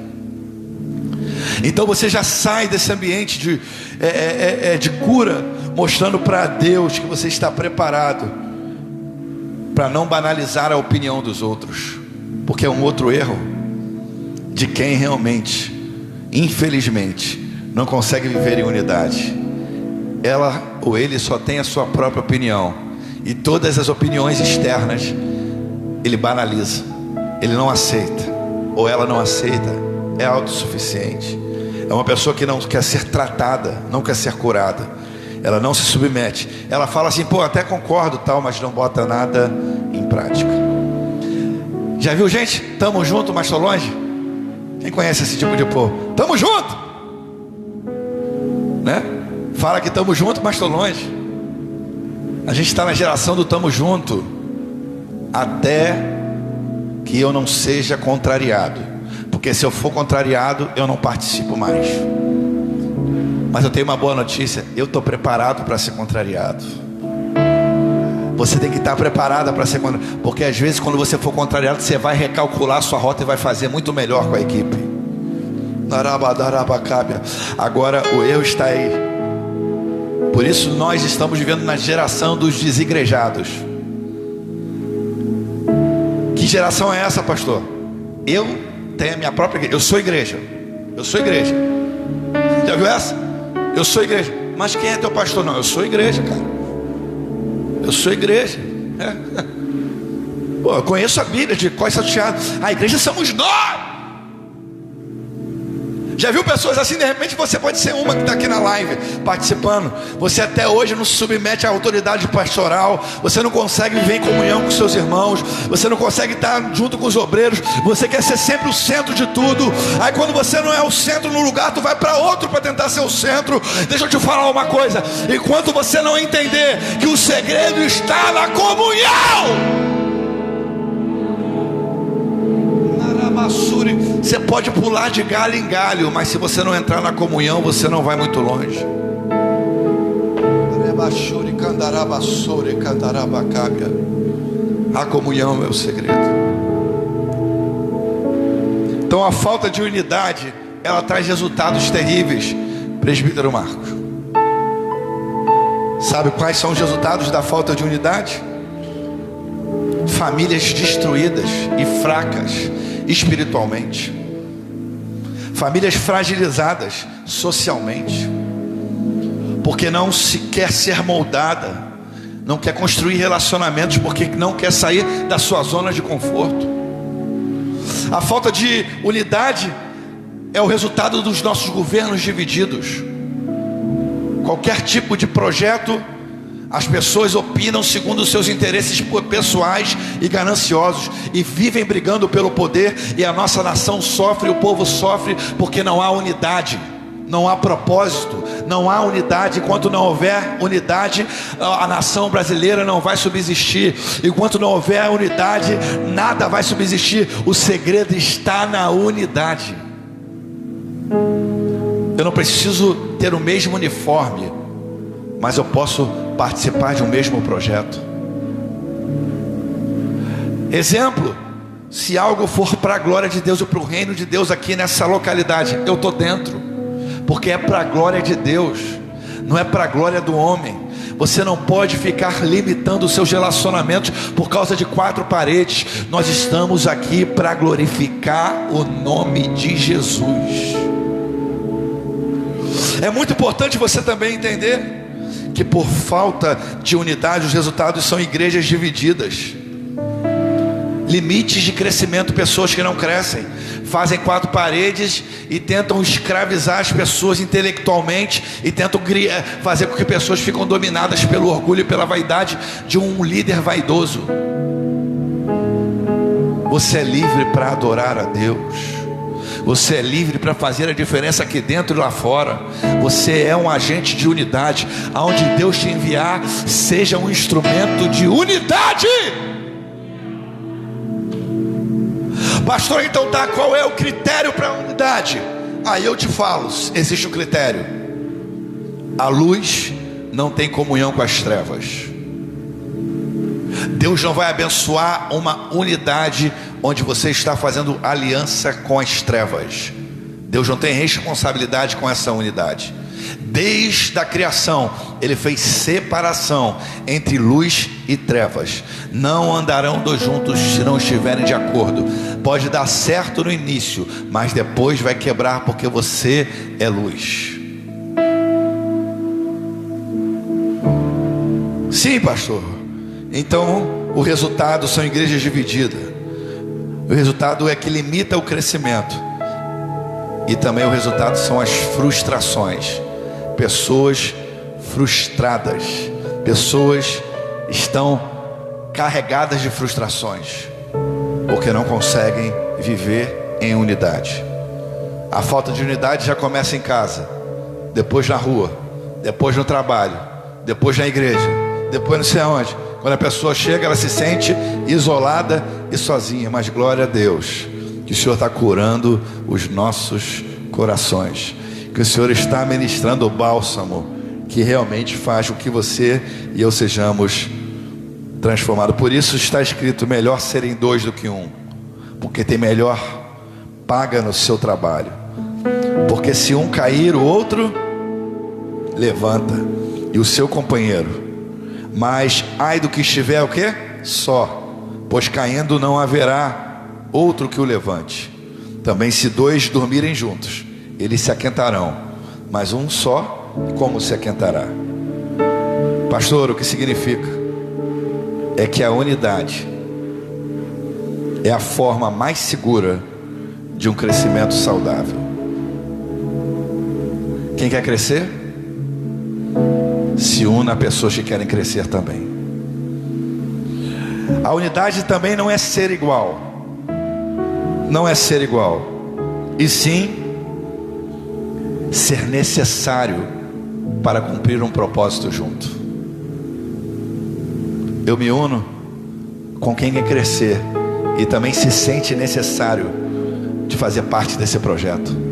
Então você já sai desse ambiente de cura, mostrando para Deus que você está preparado para não banalizar a opinião dos outros, porque é um outro erro de quem realmente, infelizmente, não consegue viver em unidade. Ela ou ele só tem a sua própria opinião, e todas as opiniões externas ele banaliza, ele não aceita, ou ela não aceita, é autossuficiente. É uma pessoa que não quer ser tratada, não quer ser curada. Ela não se submete. Ela fala assim, pô, até concordo tal, mas não bota nada em prática. Já viu gente? Tamo junto, mas tô longe. Quem conhece esse tipo de povo? Tamo junto, né? Fala que tamo junto, mas tô longe. A gente está na geração do tamo junto, até que eu não seja contrariado. Porque se eu for contrariado, eu não participo mais. Mas eu tenho uma boa notícia, eu estou preparado para ser contrariado. Você tem que estar preparada para ser contrariado, porque às vezes quando você for contrariado, você vai recalcular a sua rota e vai fazer muito melhor com a equipe. Agora o erro está aí. Por isso nós estamos vivendo na geração dos desigrejados. Que geração é essa, pastor? Eu tenho a minha própria igreja. Eu sou igreja. Eu sou igreja. Já viu essa? Eu sou igreja. Mas quem é teu pastor? Não, eu sou igreja, cara. Eu sou igreja. Pô, eu conheço a Bíblia de cor salteado. A igreja somos nós. Já viu pessoas assim? De repente você pode ser uma que está aqui na live participando. Você até hoje não se submete à autoridade pastoral. Você não consegue viver em comunhão com seus irmãos. Você não consegue estar junto com os obreiros. Você quer ser sempre o centro de tudo. Aí quando você não é o centro no lugar, tu vai para outro para tentar ser o centro. Deixa eu te falar uma coisa. Enquanto você não entender que o segredo está na comunhão, você pode pular de galho em galho, mas se você não entrar na comunhão, você não vai muito longe. A comunhão é o segredo. Então a falta de unidade, ela traz resultados terríveis. Presbítero Marcos, sabe quais são os resultados da falta de unidade? Famílias destruídas e fracas espiritualmente, famílias fragilizadas socialmente, porque não se quer ser moldada, não quer construir relacionamentos, porque não quer sair da sua zona de conforto. A falta de unidade é o resultado dos nossos governos divididos. Qualquer tipo de projeto, as pessoas opinam segundo os seus interesses pessoais e gananciosos, e vivem brigando pelo poder, e a nossa nação sofre, o povo sofre, porque não há unidade, não há propósito, não há unidade. Enquanto não houver unidade, a nação brasileira não vai subsistir. Enquanto não houver unidade, nada vai subsistir. O segredo está na unidade. Eu não preciso ter o mesmo uniforme, mas eu posso participar de um mesmo projeto. Exemplo, se algo for para a glória de Deus e para o reino de Deus aqui nessa localidade, eu estou dentro, porque é para a glória de Deus, não é para a glória do homem. Você não pode ficar limitando os seus relacionamentos por causa de 4 paredes. Nós estamos aqui para glorificar o nome de Jesus. É muito importante você também entender que por falta de unidade, os resultados são igrejas divididas, limites de crescimento, pessoas que não crescem, fazem 4 paredes e tentam escravizar as pessoas intelectualmente, e tentam fazer com que pessoas fiquem dominadas pelo orgulho e pela vaidade de um líder vaidoso. Você é livre para adorar a Deus, Você é livre para fazer a diferença aqui dentro e lá fora. Você é um agente de unidade. Aonde Deus te enviar, seja um instrumento de unidade. Pastor, então tá, qual é o critério para a unidade? Aí eu te falo, existe um critério. A luz não tem comunhão com as trevas. Deus não vai abençoar uma unidade onde você está fazendo aliança com as trevas. Deus não tem responsabilidade com essa unidade. Desde a criação, Ele fez separação entre luz e trevas. Não andarão dois juntos se não estiverem de acordo. Pode dar certo no início, mas depois vai quebrar, porque você é luz. Sim, pastor. Então o resultado são igrejas divididas. O resultado é que limita o crescimento. E também o resultado são as frustrações. Pessoas frustradas. Pessoas estão carregadas de frustrações, porque não conseguem viver em unidade. A falta de unidade já começa em casa, depois na rua, depois no trabalho, depois na igreja, depois não sei aonde. Quando a pessoa chega, ela se sente isolada e sozinha. Mas glória a Deus, que o Senhor está curando os nossos corações, que o Senhor está ministrando o bálsamo que realmente faz com que você e eu sejamos transformados. Por isso está escrito: melhor serem dois do que um, porque tem melhor paga no seu trabalho. Porque se um cair, o outro levanta, e o seu companheiro. Mas ai do que estiver o quê? Só, pois caindo não haverá outro que o levante. Também se dois dormirem juntos, eles se aquentarão, mas um só, como se aquentará? Pastor, o que significa? É que a unidade é a forma mais segura de um crescimento saudável. Quem quer crescer? Se una a pessoas que querem crescer também. A unidade também não é ser igual. Não é ser igual, e sim ser necessário para cumprir um propósito junto. Eu me uno com quem quer crescer e também se sente necessário de fazer parte desse projeto.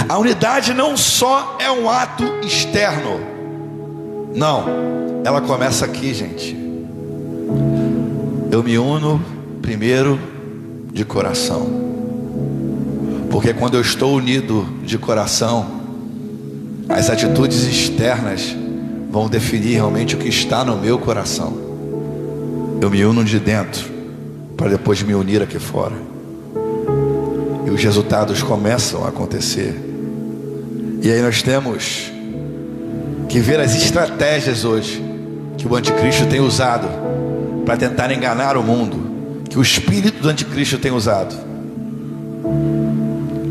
A unidade não só é um ato externo, não, ela começa aqui, gente. Eu me uno primeiro de coração, porque quando eu estou unido de coração, as atitudes externas vão definir realmente o que está no meu coração. Eu me uno de dentro para depois me unir aqui fora, e os resultados começam a acontecer. E aí nós temos que ver as estratégias hoje que o anticristo tem usado para tentar enganar o mundo, que o espírito do anticristo tem usado.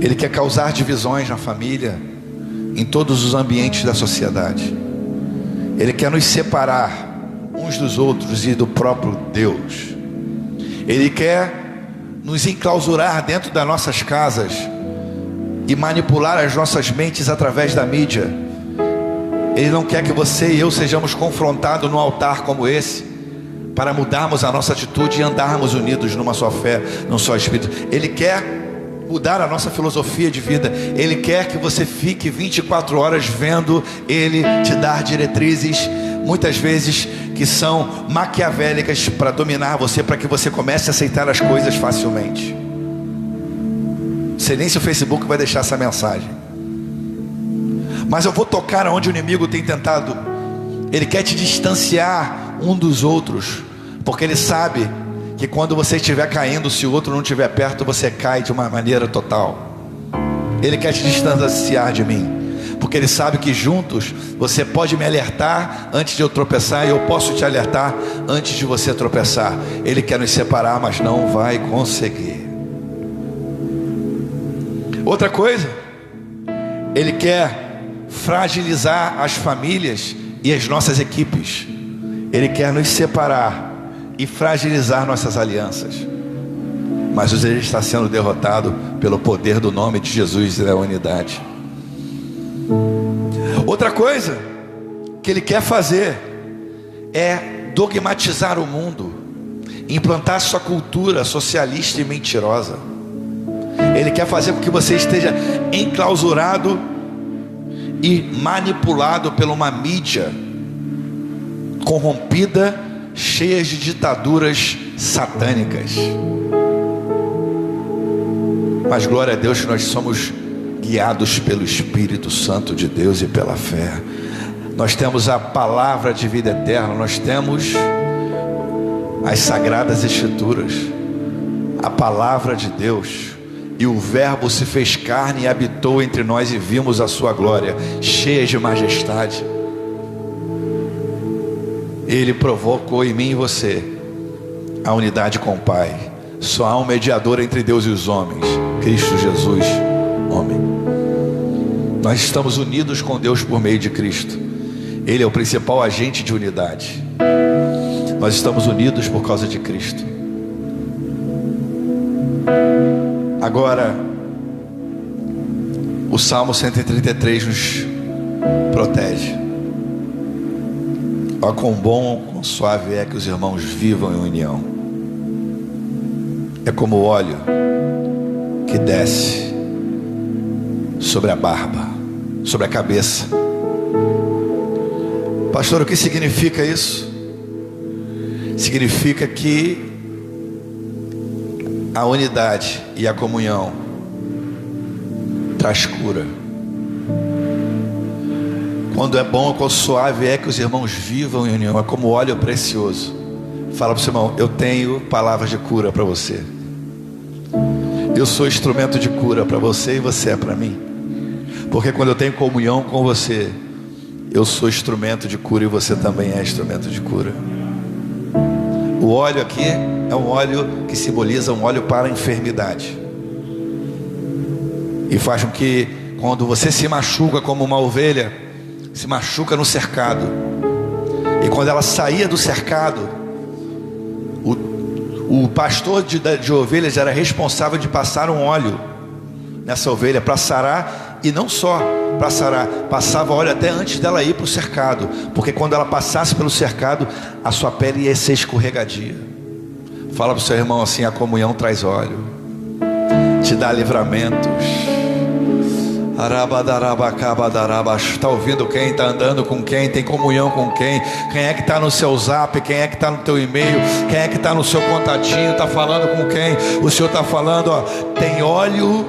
Ele quer causar divisões na família, em todos os ambientes da sociedade. Ele quer nos separar uns dos outros e do próprio Deus. Ele quer nos enclausurar dentro das nossas casas e manipular as nossas mentes através da mídia. Ele não quer que você e eu sejamos confrontados num altar como esse, para mudarmos a nossa atitude e andarmos unidos numa só fé, num só espírito. Ele quer mudar a nossa filosofia de vida. Ele quer que você fique 24 horas vendo Ele te dar diretrizes, muitas vezes que são maquiavélicas, para dominar você, para que você comece a aceitar as coisas facilmente. Não sei nem se o Facebook vai deixar essa mensagem, mas eu vou tocar onde o inimigo tem tentado. Ele quer te distanciar um dos outros, porque ele sabe que quando você estiver caindo, se o outro não estiver perto, você cai de uma maneira total. Ele quer te distanciar de mim, porque ele sabe que juntos você pode me alertar antes de eu tropeçar, e eu posso te alertar antes de você tropeçar. Ele quer nos separar, mas não vai conseguir. Outra coisa, ele quer fragilizar as famílias e as nossas equipes. Ele quer nos separar e fragilizar nossas alianças. mas hoje ele está sendo derrotado pelo poder do nome de Jesus e da unidade. Outra coisa que ele quer fazer é dogmatizar o mundo, implantar sua cultura socialista e mentirosa. Ele quer fazer com que você esteja enclausurado e manipulado por uma mídia corrompida, cheia de ditaduras satânicas. Mas glória a Deus que nós somos guiados pelo Espírito Santo de Deus e pela fé. Nós temos a palavra de vida eterna, nós temos as sagradas escrituras, a palavra de Deus. E o verbo se fez carne e habitou entre nós, e vimos a sua glória, cheia de majestade. Ele provocou em mim e você a unidade com o Pai. Só há um mediador entre Deus e os homens, Cristo Jesus, homem. Nós estamos unidos com Deus por meio de Cristo. Ele é o principal agente de unidade. Nós estamos unidos por causa de Cristo. Agora, o Salmo 133 nos protege. Ó, quão bom, quão suave é que os irmãos vivam em união. É como o óleo que desce sobre a barba, sobre a cabeça. Pastor, o que significa isso? Significa que a unidade e a comunhão traz cura. Quando é bom, quão suave é que os irmãos vivam em união. É como óleo precioso. Fala para o seu irmão: eu tenho palavras de cura para você. Eu sou instrumento de cura para você e você é para mim. Porque quando eu tenho comunhão com você, eu sou instrumento de cura e você também é instrumento de cura. O óleo aqui é um óleo que simboliza um óleo para a enfermidade. E faz com que quando você se machuca como uma ovelha, se machuca no cercado, e quando ela saía do cercado, o pastor de ovelhas era responsável de passar um óleo nessa ovelha para sarar. E não só para sarar, passava óleo até antes dela ir para o cercado, porque quando ela passasse pelo cercado, a sua pele ia ser escorregadia. Fala para o seu irmão assim: a comunhão traz óleo, te dá livramentos. Está ouvindo quem? Está andando com quem? Tem comunhão com quem? Quem é que está no seu zap? Quem é que está no teu e-mail? Quem é que está no seu contatinho? Está falando com quem? O Senhor está falando, ó, tem óleo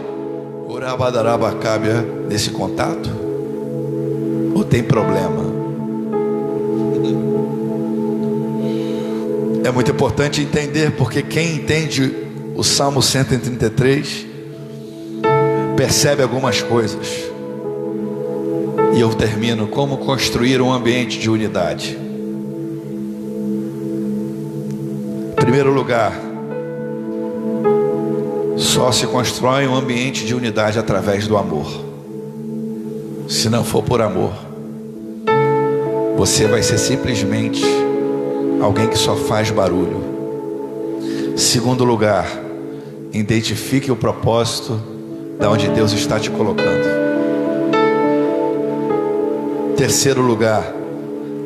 nesse contato? Ou tem problema? É muito importante entender, porque quem entende o Salmo 133 percebe algumas coisas. E eu termino: como construir um ambiente de unidade. Em primeiro lugar, só se constrói um ambiente de unidade através do amor. Se não for por amor, você vai ser simplesmente alguém que só faz barulho. Segundo lugar, identifique o propósito da onde Deus está te colocando. Terceiro lugar,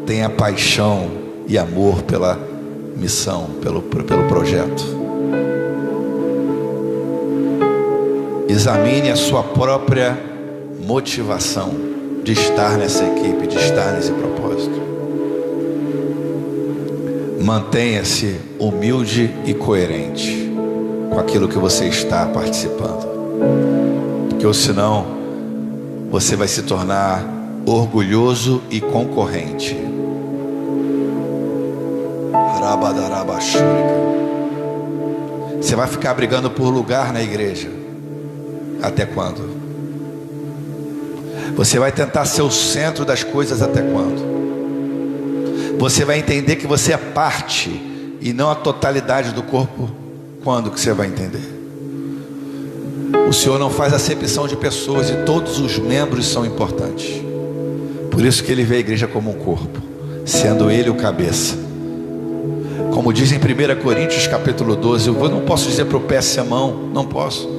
tenha paixão e amor pela missão, pelo projeto. Examine a sua própria motivação de estar nessa equipe, de estar nesse propósito. Mantenha-se humilde e coerente com aquilo que você está participando, porque senão você vai se tornar orgulhoso e concorrente. Você vai ficar brigando por lugar na igreja. Até quando? Você vai tentar ser o centro das coisas até quando? Você vai entender que você é parte e não a totalidade do corpo. Quando que você vai entender? O Senhor não faz acepção de pessoas e todos os membros são importantes. Por isso que Ele vê a igreja como um corpo, sendo Ele o cabeça. Como diz em 1 Coríntios capítulo 12, eu não posso dizer para o pé ser mão, não posso,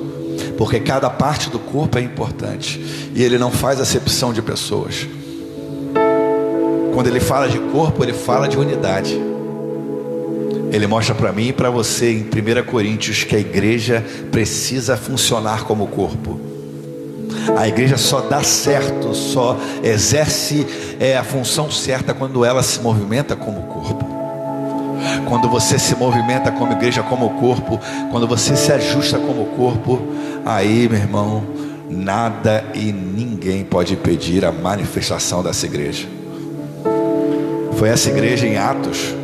porque cada parte do corpo é importante, e ele não faz acepção de pessoas. Quando ele fala de corpo, ele fala de unidade. Ele mostra para mim e para você em 1 Coríntios que a igreja precisa funcionar como corpo. A igreja só dá certo, só exerce a função certa quando ela se movimenta como corpo. Quando você se movimenta como igreja, como corpo, quando você se ajusta como corpo, aí, meu irmão, nada e ninguém pode impedir a manifestação dessa igreja. Foi essa igreja em Atos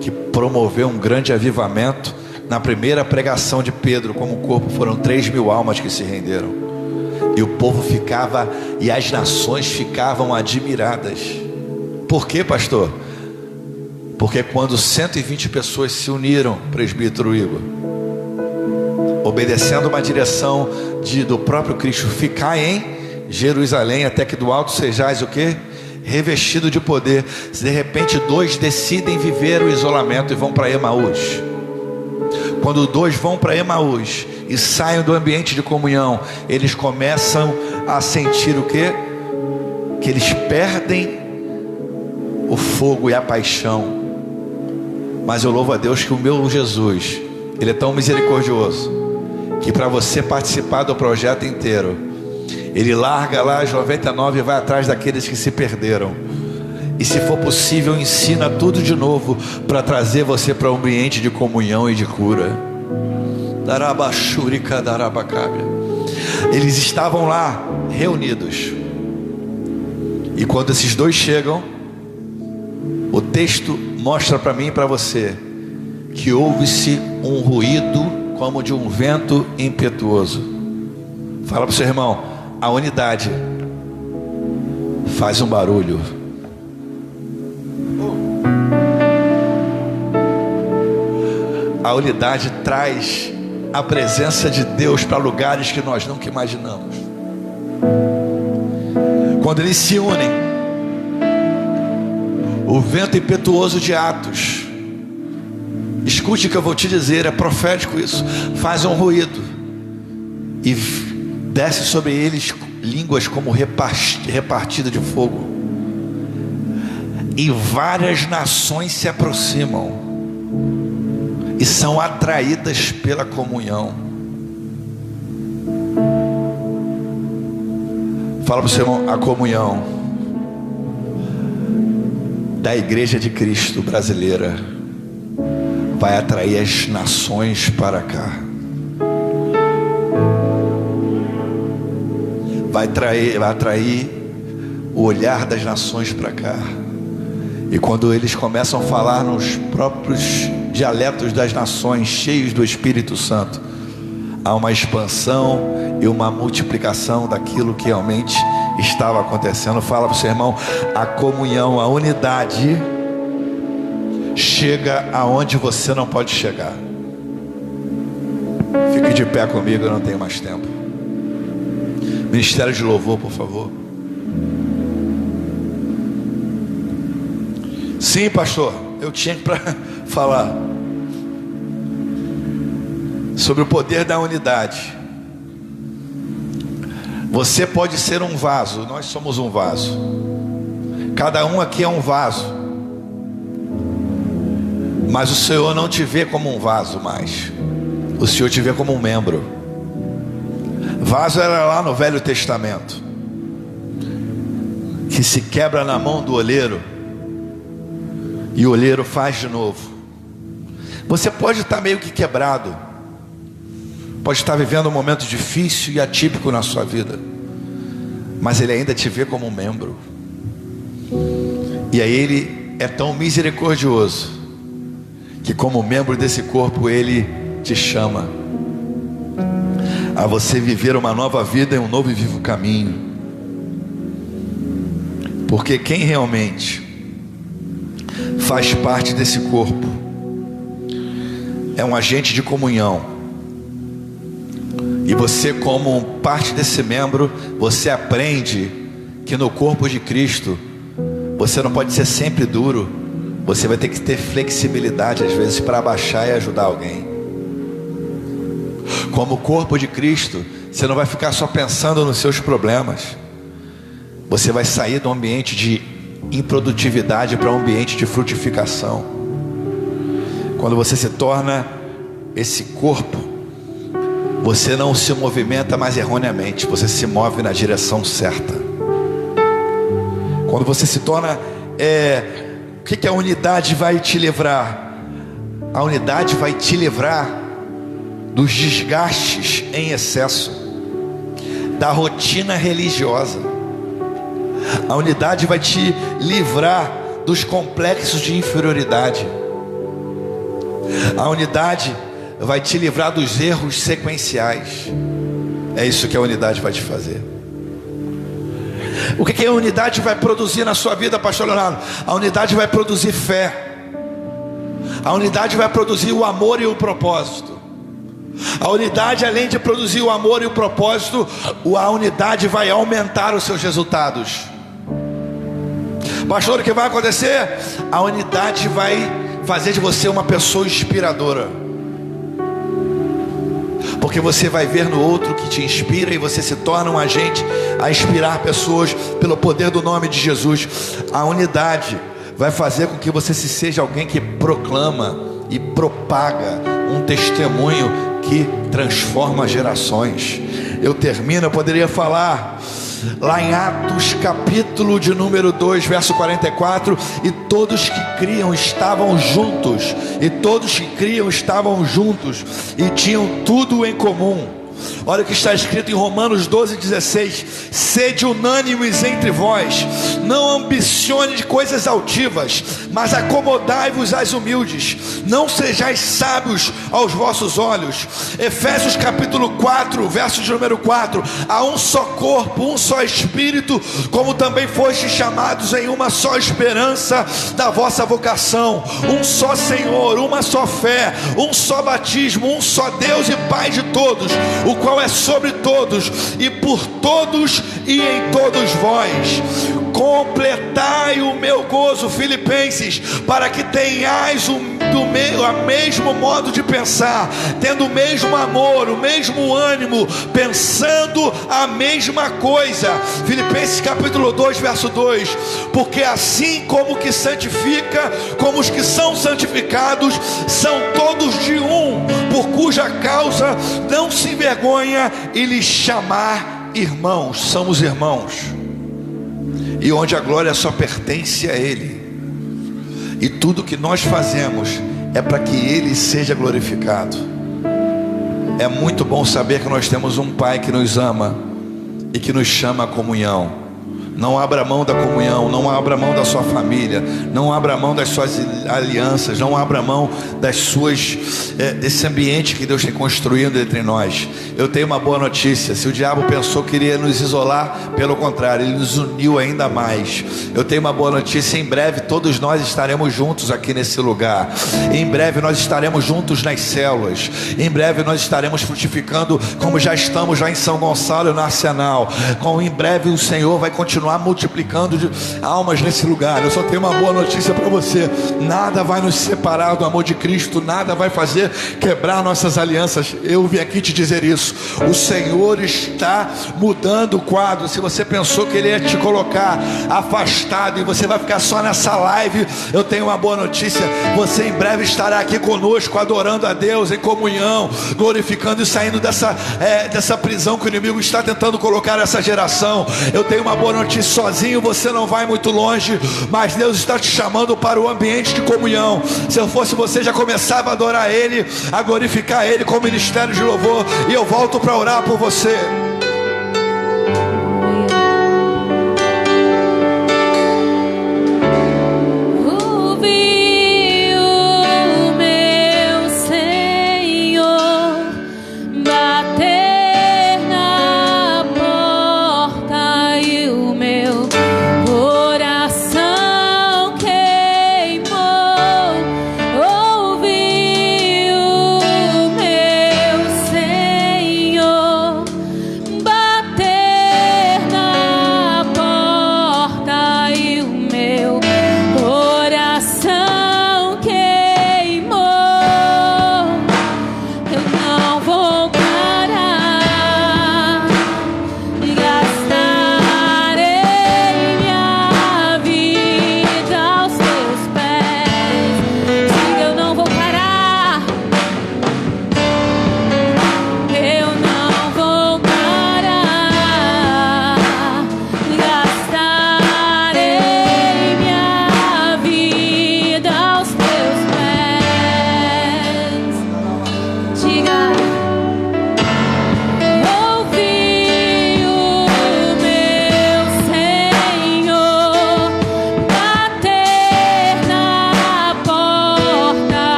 que promoveu um grande avivamento. Na primeira pregação de Pedro como corpo, foram 3.000 almas que se renderam, e o povo ficava, e as nações ficavam admiradas. Por quê, pastor? Porque quando 120 pessoas se uniram, presbítero Igor, obedecendo uma direção do próprio Cristo, ficar em Jerusalém, até que do alto sejais o quê? Revestido de poder. Se de repente 2 decidem viver o isolamento e vão para Emaús, quando 2 vão para Emaús e saem do ambiente de comunhão, eles começam a sentir o quê? Que eles perdem o fogo e a paixão. Mas eu louvo a Deus que o meu Jesus, Ele é tão misericordioso, que para você participar do projeto inteiro, Ele larga lá as 99 e vai atrás daqueles que se perderam. E se for possível, ensina tudo de novo para trazer você para um ambiente de comunhão e de cura. Eles estavam lá reunidos, e quando esses 2 chegam, o texto mostra para mim e para você que houve-se um ruído como de um vento impetuoso. Fala para o seu irmão: a unidade faz um barulho. A unidade traz a presença de Deus para lugares que nós nunca imaginamos. Quando eles se unem, o vento impetuoso de Atos, escute o que eu vou te dizer, é profético isso, faz um ruído, e desce sobre eles línguas como repartida de fogo, e várias nações se aproximam e são atraídas pela comunhão. Fala para o seu irmão: a comunhão da igreja de Cristo brasileira vai atrair as nações para cá, vai atrair o olhar das nações para cá. E quando eles começam a falar nos próprios dialetos das nações, cheios do Espírito Santo, há uma expansão e uma multiplicação daquilo que realmente estava acontecendo. Fala para o seu irmão: a comunhão, a unidade chega aonde você não pode chegar. Fique de pé comigo, eu não tenho mais tempo. Ministério de louvor, por favor. Sim, pastor, eu tinha para falar sobre o poder da unidade. Você pode ser um vaso, nós somos um vaso, cada um aqui é um vaso, mas o Senhor não te vê como um vaso mais, o Senhor te vê como um membro. Vaso era lá no Velho Testamento, que se quebra na mão do oleiro, e o oleiro faz de novo. Você pode estar meio que quebrado, pode estar vivendo um momento difícil e atípico na sua vida, mas Ele ainda te vê como um membro. E aí Ele é tão misericordioso que, como membro desse corpo, Ele te chama a você viver uma nova vida e um novo e vivo caminho. Porque quem realmente faz parte desse corpo é um agente de comunhão. E você, como parte desse membro, você aprende que no corpo de Cristo você não pode ser sempre duro, você vai ter que ter flexibilidade às vezes para abaixar e ajudar alguém. Como corpo de Cristo, você não vai ficar só pensando nos seus problemas. Você vai sair do ambiente de improdutividade para um ambiente de frutificação. Quando você se torna esse corpo, você não se movimenta mais erroneamente, você se move na direção certa. Quando você se torna, o que a unidade vai te livrar? A unidade vai te livrar dos desgastes em excesso, da rotina religiosa. A unidade vai te livrar dos complexos de inferioridade. A unidade vai te livrar dos erros sequenciais. É isso que a unidade vai te fazer. O que a unidade vai produzir na sua vida, pastor Leonardo? A unidade vai produzir fé. A unidade vai produzir o amor e o propósito. A unidade, além de produzir o amor e o propósito, a unidade vai aumentar os seus resultados. Pastor, o que vai acontecer? A unidade vai fazer de você uma pessoa inspiradora, porque você vai ver no outro que te inspira, e você se torna um agente a inspirar pessoas pelo poder do nome de Jesus. A unidade vai fazer com que você seja alguém que proclama e propaga um testemunho que transforma gerações. Eu termino, eu poderia falar lá em Atos capítulo de número 2, verso 44, e todos que criam estavam juntos, e todos que criam estavam juntos, e tinham tudo em comum. Olha o que está escrito em Romanos 12:16: sede unânimes entre vós, não ambicione de coisas altivas, mas acomodai-vos às humildes, não sejais sábios aos vossos olhos. Efésios capítulo 4, verso de número 4: há um só corpo, um só espírito, como também fostes chamados em uma só esperança da vossa vocação, um só Senhor, uma só fé, um só batismo, um só Deus e Pai de todos, o qual é sobre todos e por todos e em todos vós. Completai o meu gozo, Filipenses, para que tenhais o mesmo modo de pensar, tendo o mesmo amor, o mesmo ânimo, pensando a mesma coisa. Filipenses capítulo 2, verso 2: porque assim como o que santifica, como os que são santificados, são todos de um, por cuja causa não se envergonha e lhes chamar irmãos. Somos irmãos, e onde a glória só pertence a Ele, e tudo que nós fazemos é para que Ele seja glorificado. É muito bom saber que nós temos um Pai que nos ama e que nos chama à comunhão. Não abra mão da comunhão, não abra mão da sua família, não abra mão das suas alianças, não abra mão desse ambiente que Deus tem construído entre nós. Eu tenho uma boa notícia: se o diabo pensou que iria nos isolar, pelo contrário, ele nos uniu ainda mais. Eu tenho uma boa notícia: em breve todos nós estaremos juntos aqui nesse lugar. Em breve nós estaremos juntos nas células. Em breve nós estaremos frutificando, como já estamos lá em São Gonçalo e no Arsenal. Em breve o Senhor vai continuar multiplicando almas nesse lugar. Eu só tenho uma boa notícia para você: nada vai nos separar do amor de Cristo, nada vai fazer quebrar nossas alianças. Eu vim aqui te dizer isso. O Senhor está mudando o quadro. Se você pensou que Ele ia te colocar afastado e você vai ficar só nessa live, eu tenho uma boa notícia: você em breve estará aqui conosco, adorando a Deus em comunhão, glorificando e saindo dessa prisão que o inimigo está tentando colocar essa geração. Eu tenho uma boa notícia: sozinho você não vai muito longe, mas Deus está te chamando para o ambiente de comunhão. Se eu fosse você, já começava a adorar Ele, a glorificar Ele com o ministério de louvor, e eu volto para orar por você.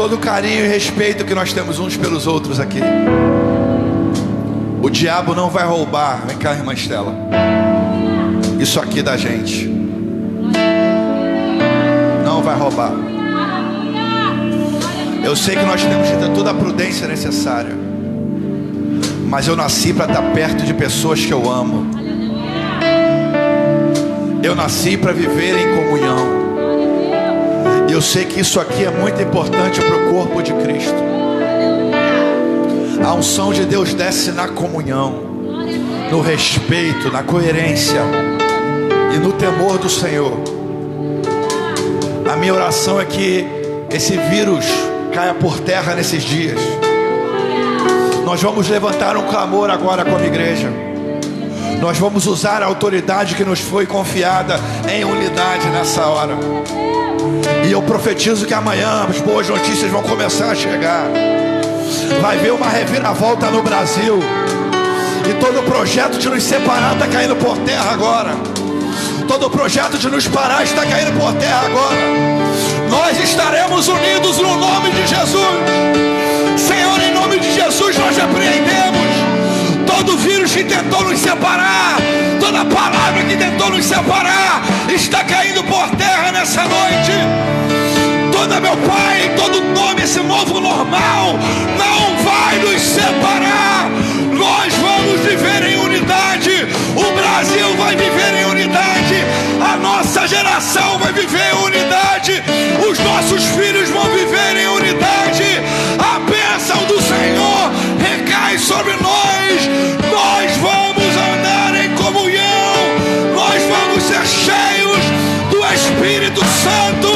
todo o carinho e respeito que nós temos uns pelos outros aqui. O diabo não vai roubar, vem cá, irmã Estela, isso aqui da gente. Não vai roubar. Eu sei que nós temos que ter toda a prudência necessária, mas eu nasci para estar perto de pessoas que eu amo. Eu nasci para viver em comunhão. E eu sei que isso aqui é muito importante para o corpo de Cristo. A unção de Deus desce na comunhão, no respeito, na coerência e no temor do Senhor. A minha oração é que esse vírus caia por terra nesses dias. Nós vamos levantar um clamor agora como igreja. Nós vamos usar a autoridade que nos foi confiada em unidade nessa hora. E eu profetizo que amanhã as boas notícias vão começar a chegar. Vai haver uma reviravolta no Brasil. E todo projeto de nos separar está caindo por terra agora. Todo projeto de nos parar está caindo por terra agora. Nós estaremos unidos no nome de Jesus. Senhor, em nome de Jesus nós repreendemos todo vírus que tentou nos separar. Toda palavra que tentou nos separar está caindo por terra nessa noite. Toda, meu Pai, todo nome, esse novo normal não vai nos separar. Nós vamos viver em unidade. O Brasil vai viver em unidade. A nossa geração vai viver em unidade. Os nossos filhos vão viver em unidade. A bênção do Senhor recai sobre nós. Nós vamos andar em comunhão. Nós vamos ser cheios do Espírito Santo.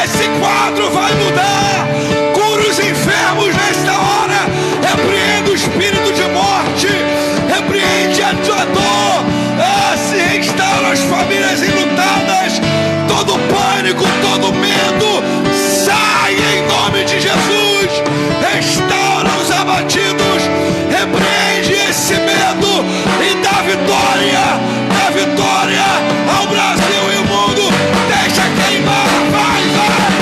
Esse quadro vai mudar. Cura os enfermos nesta hora. Repreenda o espírito de morte. Repreende a dor. Se restaura as famílias enlutadas. Todo pânico, todo medo, sai em nome de Jesus. Restaura os abatidos. Repreende esse medo e dá vitória ao Brasil e o mundo. Deixa queimar, vai, vai.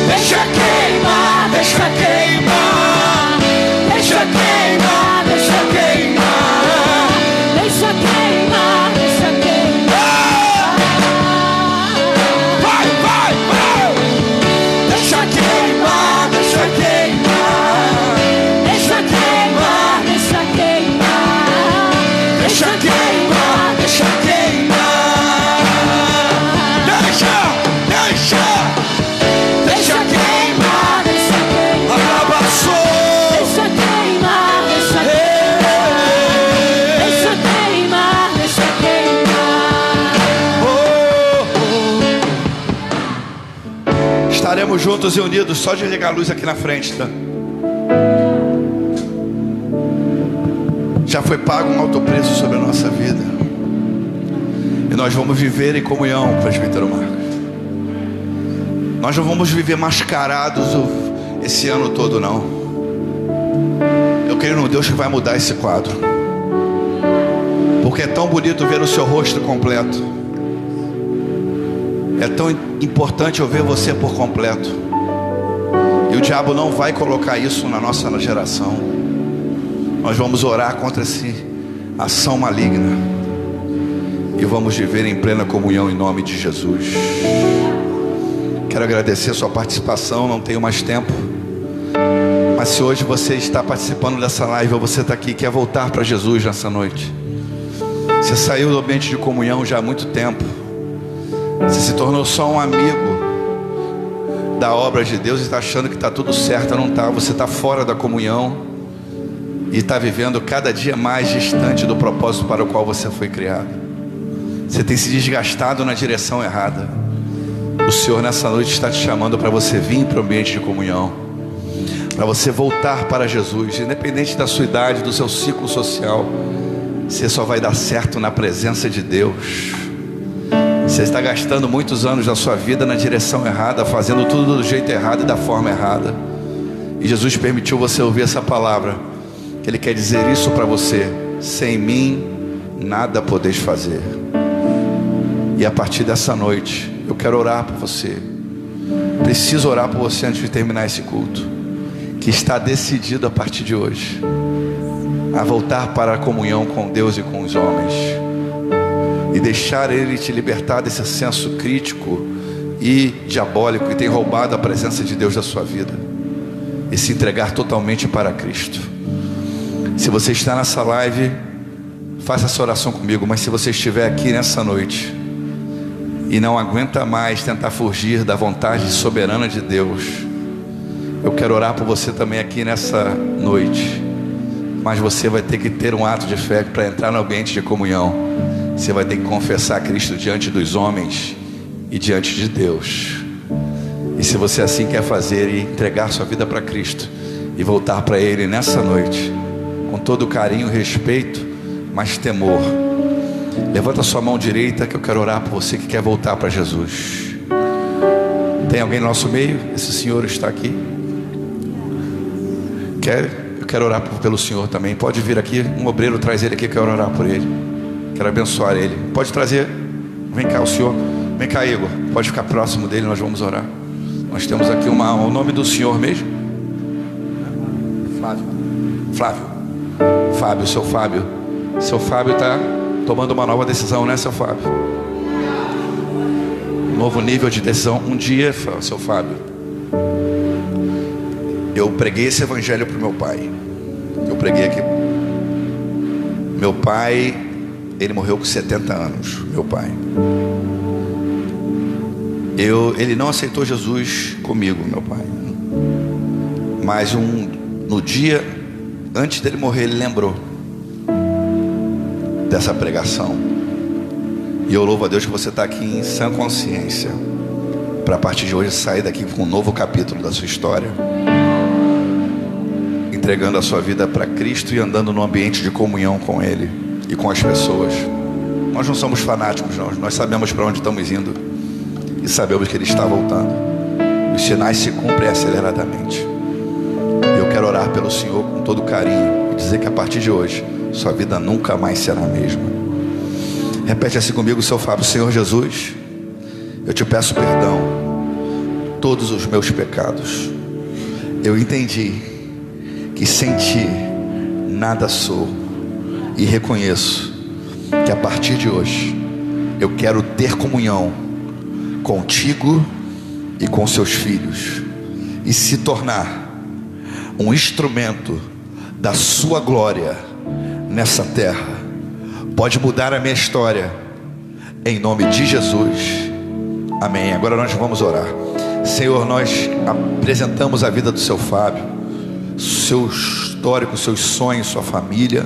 Deixa queimar, deixa queimar. Deixa queimar, deixa queimar. Deixa queimar, deixa queimar. Vai, vai, vai. Deixa queimar, deixa queimar. Deixa queimar, deixa queimar. Deixa queimar, deixa queimar. Deixa queimar, deixa queimar. abraçou. Deixa queimar, deixa queimar. Deixa queimar, deixa queimar. Estaremos juntos e unidos. Só de ligar a luz aqui na frente, tá? Já foi pago um alto preço sobre a nossa vida. E nós vamos viver em comunhão, presbítero Marcos. Nós não vamos viver mascarados esse ano todo, não. Eu creio no Deus que vai mudar esse quadro. Porque é tão bonito ver o seu rosto completo. É tão importante eu ver você por completo. E o diabo não vai colocar isso na nossa geração. Nós vamos orar contra essa ação maligna. E vamos viver em plena comunhão em nome de Jesus. Quero agradecer a sua participação. Não tenho mais tempo. Mas se hoje você está participando dessa live, ou você está aqui e quer voltar para Jesus nessa noite, você saiu do ambiente de comunhão já há muito tempo. Você se tornou só um amigo da obra de Deus e está achando que está tudo certo. Não está. Você está fora da comunhão e está vivendo cada dia mais distante do propósito para o qual você foi criado. Você tem se desgastado na direção errada. O Senhor nessa noite está te chamando para você vir para o ambiente de comunhão, para você voltar para Jesus. Independente da sua idade, do seu ciclo social, você só vai dar certo na presença de Deus. Você está gastando muitos anos da sua vida na direção errada, fazendo tudo do jeito errado e da forma errada. E Jesus permitiu você ouvir essa palavra, que Ele quer dizer isso para você: sem mim nada podeis fazer. E a partir dessa noite eu quero orar por você. preciso orar por você antes de terminar esse culto, que está decidido a partir de hoje a voltar para a comunhão com Deus e com os homens, e deixar Ele te libertar desse senso crítico e diabólico que tem roubado a presença de Deus da sua vida, e se entregar totalmente para Cristo. Se você está nessa live, faça essa oração comigo. Mas se você estiver aqui nessa noite e não aguenta mais tentar fugir da vontade soberana de Deus, eu quero orar por você também aqui nessa noite. Mas você vai ter que ter um ato de fé para entrar no ambiente de comunhão. Você vai ter que confessar Cristo diante dos homens e diante de Deus. E se você assim quer fazer e entregar sua vida para Cristo e voltar para Ele nessa noite, com todo carinho, respeito, mas temor, levanta sua mão direita, que eu quero orar por você que quer voltar para Jesus. Tem alguém no nosso meio? Esse senhor está aqui. Eu quero orar pelo senhor também. Pode vir aqui, um obreiro, traz ele aqui, eu quero orar por ele, quero abençoar ele. Pode trazer, vem cá o senhor, vem cá Igor, pode ficar próximo dele, nós vamos orar. Nós temos aqui o nome do senhor mesmo? Fábio, seu Fábio. Seu Fábio está tomando uma nova decisão, né, seu Fábio? Um novo nível de decisão. Um dia, seu Fábio, eu preguei esse evangelho para o meu pai. Eu preguei aqui. Meu pai, ele morreu com 70 anos. Meu pai, ele não aceitou Jesus comigo, meu pai. Mas no dia antes dele morrer, ele lembrou dessa pregação. E eu louvo a Deus que você está aqui em sã consciência, para a partir de hoje sair daqui com um novo capítulo da sua história, entregando a sua vida para Cristo e andando num ambiente de comunhão com Ele e com as pessoas. Nós não somos fanáticos, não. Nós sabemos para onde estamos indo e sabemos que Ele está voltando. Os sinais se cumprem aceleradamente. Eu quero orar pelo Senhor com todo carinho e dizer que a partir de hoje sua vida nunca mais será a mesma. Repete assim comigo, seu Fábio. Senhor Jesus, eu te peço perdão todos os meus pecados. Eu entendi que sem ti nada sou, e reconheço que a partir de hoje eu quero ter comunhão contigo e com seus filhos, e se tornar um instrumento da sua glória nessa terra. Pode mudar a minha história, em nome de Jesus, amém. Agora nós vamos orar. Senhor, nós apresentamos a vida do seu Fábio, seu histórico, seus sonhos, sua família,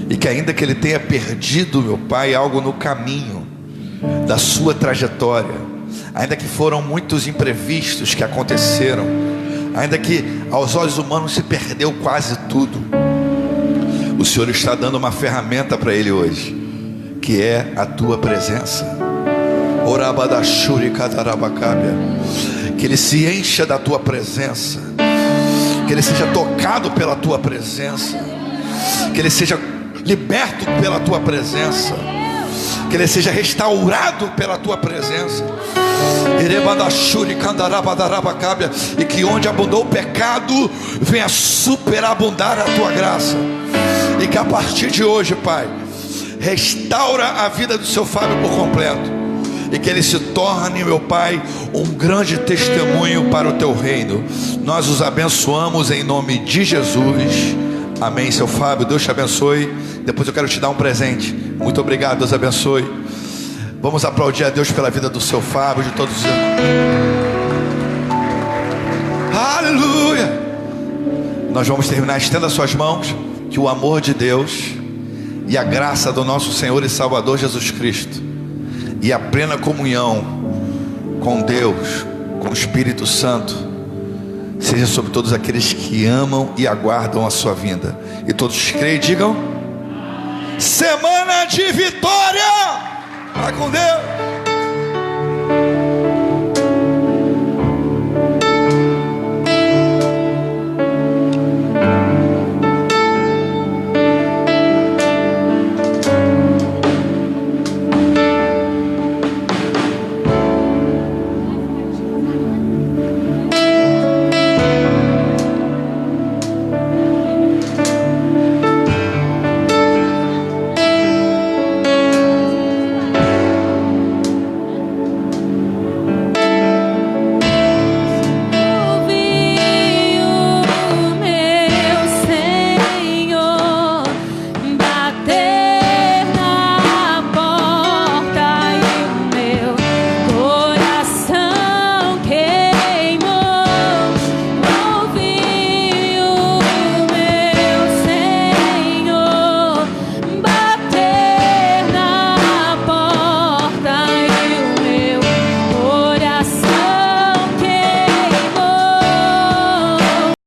e que ainda que ele tenha perdido, meu Pai, algo no caminho da sua trajetória, ainda que foram muitos imprevistos que aconteceram, ainda que aos olhos humanos se perdeu quase tudo, o Senhor está dando uma ferramenta para ele hoje, que é a tua presença. Que ele se encha da tua presença, que ele seja tocado pela tua presença, que ele seja liberto pela tua presença, que ele seja restaurado pela tua presença, e que onde abundou o pecado, venha superabundar a tua graça, e que a partir de hoje, Pai, restaura a vida do seu Fábio por completo, e que ele se torne, meu Pai, um grande testemunho para o teu reino. Nós os abençoamos em nome de Jesus, amém. Seu Fábio, Deus te abençoe. Depois eu quero te dar um presente. Muito obrigado, Deus abençoe. Vamos aplaudir a Deus pela vida do seu Fábio, de todos os anos. Aleluia. Nós vamos terminar. Estenda suas mãos. Que o amor de Deus e a graça do nosso Senhor e Salvador Jesus Cristo e a plena comunhão com Deus, com o Espírito Santo, seja sobre todos aqueles que amam e aguardam a sua vinda. E todos creem e digam: semana de vitória. Vai com Deus.